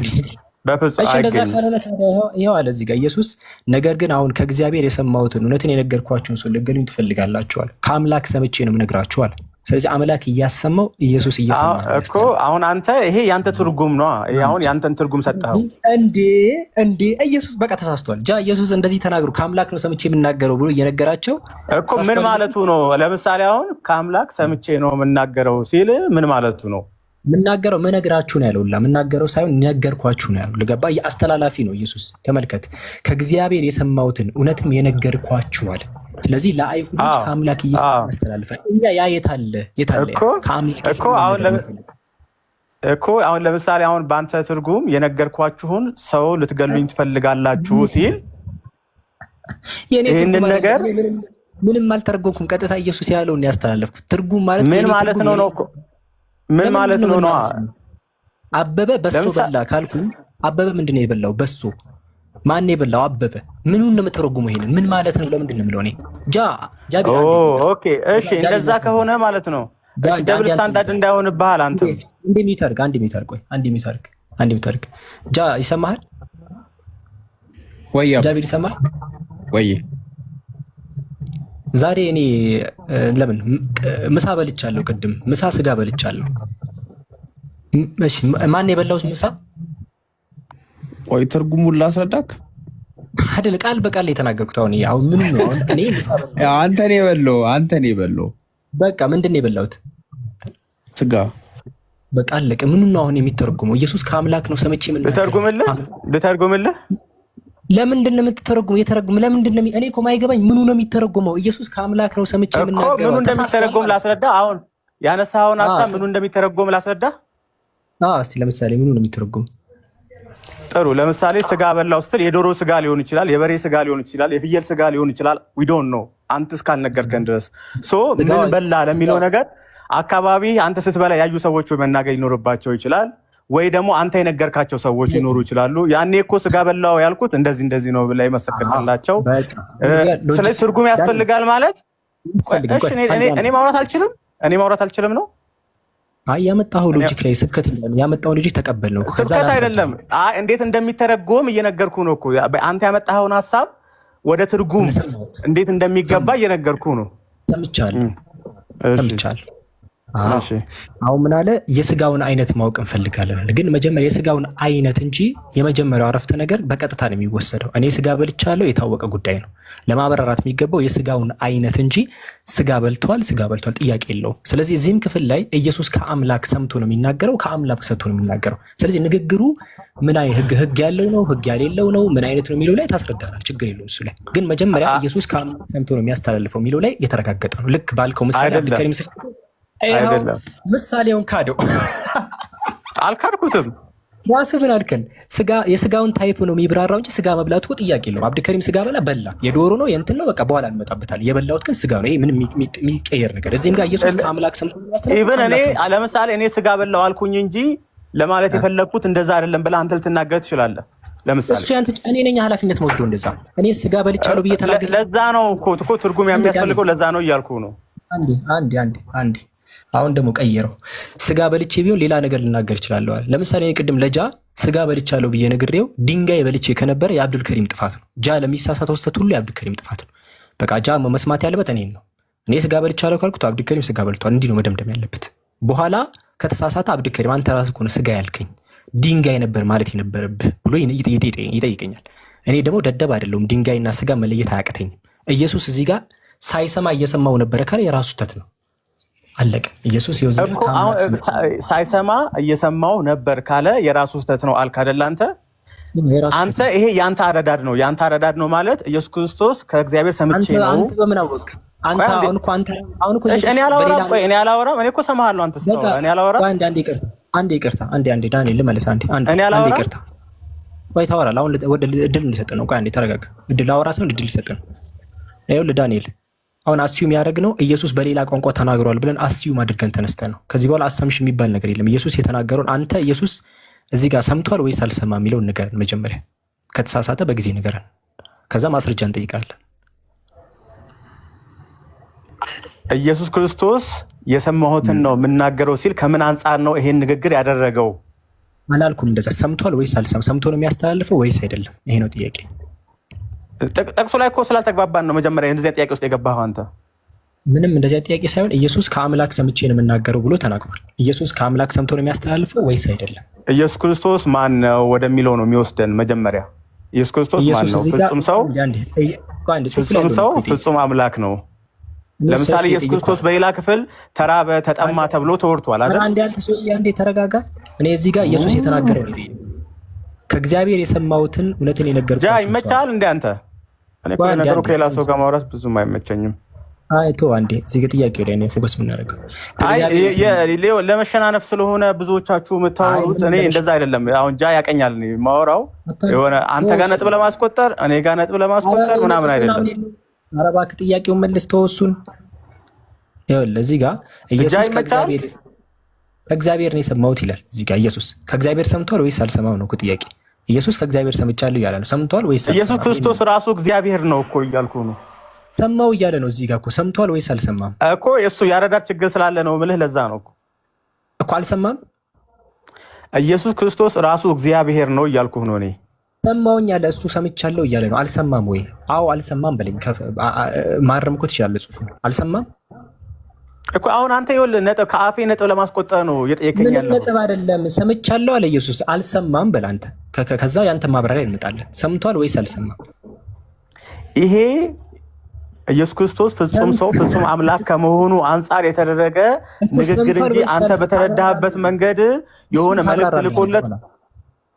S1: ይኸው አለ እዚህ ጋር ኢየሱስ ነገር ግን አሁን ከእግዚአብሔር የሰማሁትን እውነትን የነገርኳችሁን ሰው ልትገሉኝ ትፈልጋላችኋል። ከአምላክ ሰምቼ ነው የምነግራችኋል። ስለዚህ አምላክ እያሰማው ኢየሱስ እያሰማ
S7: እኮ አሁን አንተ ይሄ ያንተ ትርጉም ነው። ይሄ አሁን ያንተን ትርጉም ሰጠኸው
S1: እንዴ ኢየሱስ በቃ ተሳስቷል። ኢየሱስ እንደዚህ ተናግሩ ከአምላክ ነው ሰምቼ የምናገረው ብሎ እየነገራቸው
S7: እኮ ምን ማለቱ ነው? ለምሳሌ አሁን ከአምላክ ሰምቼ ነው የምናገረው ሲል ምን ማለቱ ነው?
S1: ምናገረው መነግራችሁ ነው ያለው። ምናገረው ሳይሆን ነገርኳችሁ ነው ያለው። ልገባ የአስተላላፊ ነው ኢየሱስ። ተመልከት ከእግዚአብሔር የሰማሁትን እውነትም የነገርኳችኋል። ስለዚህ ለአይሁዶች ከአምላክ ያስተላልፋል። እኛ ያ የታለ ከአምላክ
S7: እኮ አሁን ለምሳሌ አሁን በአንተ ትርጉም የነገርኳችሁን ሰው ልትገሉኝ ትፈልጋላችሁ ሲል ይህንን ነገር
S1: ምንም አልተረጎምኩም። ቀጥታ ኢየሱስ ያለውን ያስተላለፍኩት ትርጉም ማለት
S7: ምን ማለት ነው ነው? ምን ማለት ነው ነው?
S1: አበበ በሶ በላ ካልኩኝ አበበ ምንድነው የበላው? በሶ ማን የበላው? አበበ። ምኑን ነው የምተረጉመው? ይሄንን ምን ማለት ነው? ለምንድን ነው የምለው? እኔ
S7: ኦኬ እሺ፣ እንደዛ ከሆነ ማለት ነው ደብል ስታንዳርድ እንዳይሆንብሃል አንተ
S1: እንዴ ሚታርግ አንዴ ሚታርግ ይሰማሃል
S3: ወይ?
S1: ጃቢር ይሰማል
S3: ወይ?
S1: ዛሬ እኔ ለምን ምሳ በልቻለሁ። ቅድም ምሳ ስጋ በልቻለሁ። እሺ ማን የበላው ምሳ?
S3: ቆይ ትርጉሙን ላስረዳክ
S1: አይደል? ቃል በቃል የተናገርኩት አሁን ምን ነው? አሁን እኔ ምሳ
S3: አንተ ነው የበላው።
S1: በቃ ምንድን ነው የበላሁት?
S3: ስጋ።
S1: በቃ አለቀ። ምን ነው አሁን የሚተረጉመው? ኢየሱስ ከአምላክ ነው ሰምቼ ምን
S7: ልተርጉምልህ?
S1: ለምንድን ነው የምትተረጉም? ለምንድን ነው እኔ እኮ ማይገባኝ ምኑ ነው የሚተረጉመው? ኢየሱስ ከአምላክ ነው ሰምቼ የምናገረው
S7: ምኑ እንደሚተረጉም ላስረዳ። አሁን ያነሳኸውን ሀሳብ ምኑ እንደሚተረጉም ላስረዳ።
S1: እስቲ ለምሳሌ ምኑ ነው የሚተረጉም?
S7: ጥሩ። ለምሳሌ ስጋ በላው ስትል የዶሮ ስጋ ሊሆን ይችላል፣ የበሬ ስጋ ሊሆን ይችላል፣ የፍየል ስጋ ሊሆን ይችላል። ዊ ዶንት ኖ አንተ እስካልነገርከን ድረስ ምን በላ ለሚለው ነገር አካባቢ አንተ ስትበላ ያዩ ሰዎች መናገር ይኖርባቸው ይችላል፣ ወይ ደግሞ አንተ የነገርካቸው ሰዎች ሊኖሩ ይችላሉ። ያኔ እኮ ስጋ በላው ያልኩት እንደዚህ ነው ብላ ይመሰክርላቸው። ስለዚህ ትርጉም ያስፈልጋል ማለት እኔ ማውራት አልችልም ነው።
S1: አይ ያመጣው ሎጂክ ላይ ስብከት ያመጣው ሎጂክ ተቀበል ነው። ከዛ
S7: አይደለም እንዴት እንደሚተረጎም እየነገርኩ ነው እኮ። አንተ ያመጣኸውን ሐሳብ ወደ ትርጉም እንዴት እንደሚገባ እየነገርኩ ነው። ሰምቻለሁ።
S1: አሁን ምን አለ? የስጋውን አይነት ማወቅ እንፈልጋለን። ግን መጀመሪያ የስጋውን አይነት እንጂ የመጀመሪያው አረፍተ ነገር በቀጥታ ነው የሚወሰደው። እኔ ስጋ በልቻለሁ የታወቀ ጉዳይ ነው። ለማብራራት የሚገባው የስጋውን አይነት እንጂ ስጋ በልቷል ጥያቄ የለውም። ስለዚህ እዚህም ክፍል ላይ ኢየሱስ ከአምላክ ሰምቶ ነው የሚናገረው፣ ከአምላክ ሰምቶ ነው የሚናገረው። ስለዚህ ንግግሩ ምን አይነት ህግ ያለው ነው፣ ህግ ያሌለው ነው፣ ምን አይነት ነው የሚለው ላይ ታስረዳናል። ችግር የለውም እሱ ላይ። ግን መጀመሪያ ኢየሱስ ከአምላክ ሰምቶ ነው የሚያስተላልፈው የሚለው ላይ የተረጋገጠ ነው። ልክ ባልከው ምሳሌ አብዱልከሪም ምሳሌውን ካደው።
S7: አልካድኩትም።
S1: ራስህ ምን አልከን? የስጋውን ታይፕ ነው የሚብራራው እንጂ ስጋ መብላቱ እኮ ጥያቄ የለውም። አብዱልከሪም ስጋ በላ የዶሮ ነው የእንትን ነው በቃ በኋላ እንመጣበታለን። የበላሁት ግን ስጋ ነው። ይሄ ምንም የሚቀየር ነገር እዚህም ጋር ኢየሱስ ከአምላክ ሰምቶ
S7: ኢቭን እኔ ለምሳሌ እኔ ስጋ በላው አልኩኝ እንጂ ለማለት የፈለግኩት እንደዛ አይደለም ብለህ አንተ ልትናገር ትችላለህ። ለምሳሌ
S1: እሱ ያንተ እኔ ነኝ ኃላፊነት መወስደው እንደዛ እኔ ስጋ በልቻለሁ ብዬ ተናገር።
S7: ለዛ ነው እኮ ትርጉም የሚያስፈልገው ለዛ ነው እያልኩ ነው።
S1: አንዴ አሁን ደግሞ ቀየረው። ስጋ በልቼ ቢሆን ሌላ ነገር ልናገር እችላለሁ አለ። ለምሳሌ እኔ ቅድም ለጃ ስጋ በልቻለሁ ብዬ ነግሬው ድንጋይ በልቼ ከነበረ የአብዱልከሪም ጥፋት ነው። ጃ ለሚሳሳተው ስህተት ሁሉ የአብዱልከሪም ጥፋት ነው። በቃ ጃ መስማት ያለበት እኔን ነው። እኔ ስጋ በልቻለሁ ካልኩት አብዱልከሪም ስጋ በልቷል፣ እንዲህ ነው መደምደም ያለበት። በኋላ ከተሳሳተ አብዱልከሪም አንተ ራስህ እኮ ነው ስጋ ያልከኝ፣ ድንጋይ ነበር ማለት የነበረብህ ብሎ ይጠይቀኛል። እኔ ደግሞ ደደብ አይደለሁም፣ ድንጋይና ስጋ መለየት አያቅተኝም። ኢየሱስ እዚህ ጋር ሳይሰማ እየሰማው ነበረ ካለ የራሱ ስህተት ነው። አለቀ። ኢየሱስ
S7: ሳይሰማ እየሰማው ነበር ካለ የራሱ ስህተት ነው አልክ አይደል? አንተ ይሄ ያንተ አረዳድ ነው። ያንተ አረዳድ ነው ማለት ኢየሱስ ክርስቶስ ከእግዚአብሔር ሰምቼ ነው።
S1: አንተ በምን አወቅህ? እኔ
S7: አላወራም። እኔ እኮ ሰማሃለሁ። አንተ እኔ አላወራም።
S1: አንዴ ይቅርታ፣ ዳንኤል ልመለስ። አንዴ ይቅርታ። ቆይ ታወራለህ። አሁን ወደ እድል እንዲሰጥ ነው። ቆይ አንዴ ተረጋጋ። እድል አወራ ሳይሆን እድል ሊሰጥ ነው። ይኸውልህ ዳንኤል፣ አሁን አስዩም ያደረግነው ኢየሱስ በሌላ ቋንቋ ተናግሯል ብለን አስዩም አድርገን ተነስተ ነው። ከዚህ በኋላ አሳምሽ የሚባል ነገር የለም። ኢየሱስ የተናገረውን አንተ ኢየሱስ እዚህ ጋር ሰምቷል ወይስ አልሰማ የሚለውን ንገረን መጀመሪያ። ከተሳሳተ በጊዜ ንገረን፣ ከዛ ማስረጃ እንጠይቃለን።
S7: ኢየሱስ ክርስቶስ የሰማሁትን ነው የምናገረው ሲል ከምን አንጻር ነው ይሄን ንግግር ያደረገው?
S1: አላልኩም እንደዛ። ሰምቷል ወይስ አልሰማ? ሰምቶ ነው የሚያስተላልፈው ወይስ አይደለም? ይሄ ነው ጥያቄ።
S7: ጠቅሶ ላይ እኮ ስላልተግባባን ነው መጀመሪያ እንደዚህ ጥያቄ ውስጥ የገባኸው አንተ።
S1: ምንም እንደዚህ ጥያቄ ሳይሆን ኢየሱስ ከአምላክ ሰምቼ ነው የምናገረው ብሎ ተናግሯል። ኢየሱስ ከአምላክ ሰምቶ ነው የሚያስተላልፈው ወይስ አይደለም?
S7: ኢየሱስ ክርስቶስ ማን ነው ወደሚለው ነው የሚወስደን መጀመሪያ። ኢየሱስ ክርስቶስ ማን ነው? ፍጹም ሰው ፍጹም አምላክ ነው። ለምሳሌ ኢየሱስ ክርስቶስ በሌላ ክፍል ተራበ፣ ተጠማ ተብሎ ተወርቷል አይደል?
S1: አንዴ ተረጋጋ። እኔ እዚህ ጋር ኢየሱስ የተናገረው ነው ከእግዚአብሔር የሰማሁትን እውነትን የነገርኩት።
S7: ጃ ይመቻል እንደ አንተ። እኔ እኮ ነገሩ ከሌላ ሰው ጋር ማውራት ብዙም አይመቸኝም።
S1: አይቶ አንዴ እዚህ ጋር ጥያቄው ላይ ነው ፎከስ የምናደርገው።
S7: ለመሸናነፍ ስለሆነ ብዙዎቻችሁ የምታወሩት፣ እኔ እንደዛ አይደለም። አሁን ጃ ያቀኛል ማወራው የሆነ አንተ ጋር ነጥብ ለማስቆጠር እኔ ጋር ነጥብ ለማስቆጠር ምናምን አይደለም።
S1: ኧረ እባክህ ጥያቄውን መልስ ተወሱን። ይኸውልህ እዚህ ጋር ኢየሱስ ከእግዚአብሔር ነው የሰማሁት ይላል። እዚህ ጋር ኢየሱስ ከእግዚአብሔር ሰምቷል ወይስ አልሰማም ነው ጥያቄ። ኢየሱስ ከእግዚአብሔር ሰምቻለሁ እያለ ነው። ሰምቷል ወይስ አልሰማም?
S7: ኢየሱስ ክርስቶስ ራሱ እግዚአብሔር ነው እኮ እያልኩ ነው።
S1: ሰማው እያለ ነው እዚህ ጋር እኮ። ሰምቷል ወይስ አልሰማም
S7: እኮ። የእሱ ያረዳድ ችግር ስላለ ነው የምልህ። ለዛ ነው
S1: እኮ አልሰማም።
S7: ኢየሱስ ክርስቶስ ራሱ እግዚአብሔር ነው እያልኩ ነው እኔ።
S1: ሰማውኝ ያለ እሱ ሰምቻለሁ እያለ ነው። አልሰማም ወይ? አዎ አልሰማም በለኝ። ማረም እኮ ትችላለህ ጽሑፉን። አልሰማም
S7: እኮ አሁን አንተ ይኸውልህ ነጥብ ከአፌ ነጥብ ለማስቆጠር ነው እየጠየቀኝ ያለው።
S1: ነጥብ አይደለም። ሰምቻለሁ አለ ኢየሱስ። አልሰማም በል አንተ። ከዛ ያንተ ማብራሪያ እንመጣለን። ሰምቷል ወይስ አልሰማም?
S7: ይሄ ኢየሱስ ክርስቶስ ፍጹም ሰው ፍጹም አምላክ ከመሆኑ አንጻር የተደረገ ንግግር እንጂ አንተ በተረዳህበት መንገድ የሆነ መልእክት ልኮለት።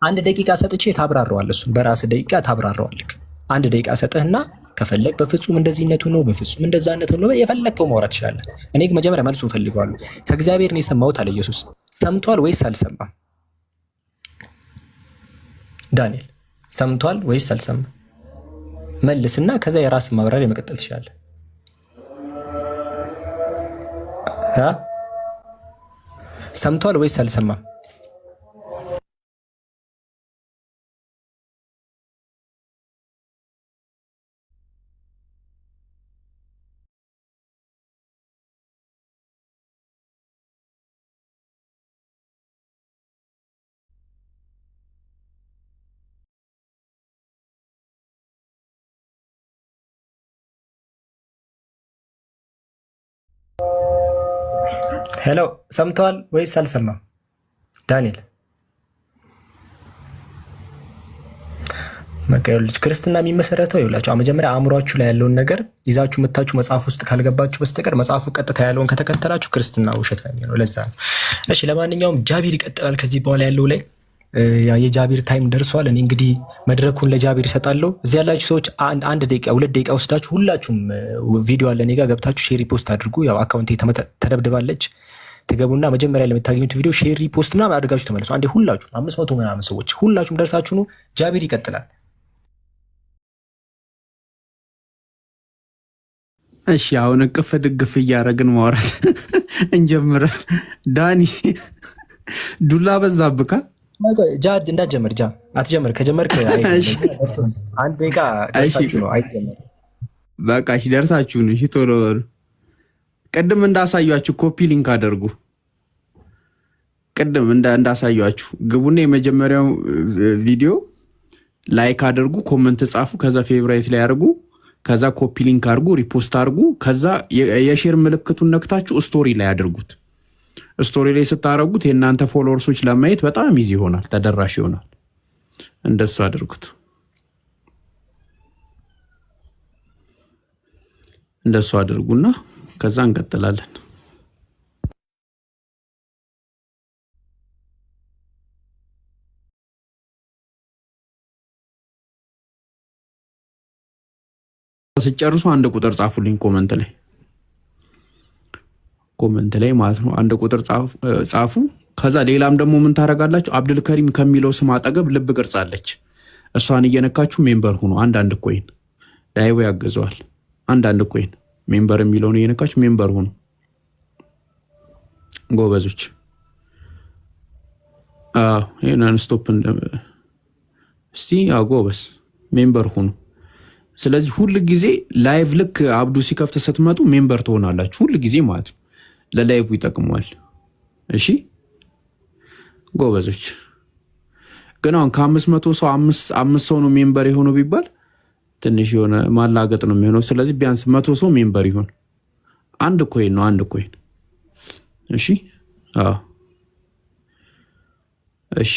S1: አንድ ደቂቃ ሰጥቼ ታብራራዋለህ። እሱን በራስህ ደቂቃ ታብራራዋለህ። አንድ ደቂቃ ሰጥህና ከፈለግ በፍጹም እንደዚህነቱ ነው በፍጹም እንደዛነቱ ነው የፈለግከው ማውራት ትችላለህ። እኔ ግን መጀመሪያ መልሱን ፈልገዋለሁ። ከእግዚአብሔር ነው የሰማሁት አለ ኢየሱስ። ሰምቷል ወይስ አልሰማም? ዳንኤል ሰምቷል ወይስ አልሰማም? መልስና ከዛ የራስን ማብራሪያ መቀጠል ትችላለህ። ሰምቷል ወይስ አልሰማም? ሄሎ ሰምተዋል ወይስ አልሰማም? ዳንኤል መቀየር ልጅ ክርስትና የሚመሰረተው ይውላችሁ መጀመሪያ አእምሯችሁ ላይ ያለውን ነገር ይዛችሁ መታችሁ መጽሐፍ ውስጥ ካልገባችሁ በስተቀር መጽሐፉ ቀጥታ ያለውን ከተከተላችሁ ክርስትና ውሸት ነው የሚሆነው። ለዛ ነው። እሺ ለማንኛውም ጃቢር ይቀጥላል። ከዚህ በኋላ ያለው ላይ የጃቢር ታይም ደርሷል። እኔ እንግዲህ መድረኩን ለጃቢር እሰጣለሁ። እዚህ ያላችሁ ሰዎች አንድ ደቂቃ 2 ደቂቃ ወስዳችሁ ሁላችሁም ቪዲዮ አለ እኔ ጋር ገብታችሁ ሼር ሪፖስት አድርጉ። ያው አካውንቴ ተደብድባለች። ትገቡና መጀመሪያ ላይ የምታገኙት ቪዲዮ ሼር ሪፖስት ምናምን አድርጋችሁ ተመለሱ። አንዴ ሁላችሁም 500 ምናምን ሰዎች ሁላችሁም ደርሳችሁ ነው። ጃቢር ይቀጥላል።
S8: እሺ አሁን እቅፍ ድግፍ እያደረግን ማውራት እንጀምር። ዳኒ ዱላ በዛብካ
S1: ጃ እንዳትጀምር ጃ አትጀምር። ከጀመርክ አንድ ደቂቃ ደርሳችሁ ነው አይጀምር።
S8: በቃ እሺ ደርሳችሁ ነው። እሺ ቶሎ በሉ። ቅድም እንዳሳያችሁ ኮፒ ሊንክ አድርጉ። ቅድም እንዳሳያችሁ ግቡና የመጀመሪያው ቪዲዮ ላይክ አድርጉ፣ ኮመንት ጻፉ፣ ከዛ ፌቨራይት ላይ አድርጉ፣ ከዛ ኮፒ ሊንክ አድርጉ፣ ሪፖስት አድርጉ፣ ከዛ የሼር ምልክቱን ነክታችሁ ስቶሪ ላይ አድርጉት። ስቶሪ ላይ ስታደርጉት የእናንተ ፎሎወርሶች ለማየት በጣም ኢዚ ይሆናል፣ ተደራሽ ይሆናል። እንደሱ አድርጉት። እንደሱ አድርጉና ከዛ እንቀጥላለን። ሲጨርሱ አንድ ቁጥር ጻፉልኝ ኮመንት ላይ ማለት ነው። አንድ ቁጥር ጻፉ። ከዛ ሌላም ደግሞ ምን ታረጋላችሁ? አብዱል ከሪም ከሚለው ስም አጠገብ ልብ ቅርጽ አለች። እሷን እየነካችሁ ሜምበር ሁኑ። አንዳንድ ኮይን ዳይቦ ያገዘዋል። አንዳንድ ኮይን ሜምበር የሚለውን እየነካችሁ ሜምበር ሁኑ ጎበዞች። ይሄን ስቶፕ እስቲ ጎበዝ ሜምበር ሁኑ። ስለዚህ ሁሉ ጊዜ ላይቭ ልክ አብዱ ሲከፍት ስትመጡ ሜምበር ትሆናላችሁ ሁሉ ጊዜ ማለት ነው። ለላይቭ ይጠቅመዋል። እሺ ጎበዞች። ግን አሁን ከ500 ሰው 5 ሰው ነው ሜምበር የሆነው ቢባል ትንሽ የሆነ ማላገጥ ነው የሚሆነው። ስለዚህ ቢያንስ 100 ሰው ሜምበር ይሁን። አንድ ኮይን ነው፣ አንድ ኮይን። እሺ እሺ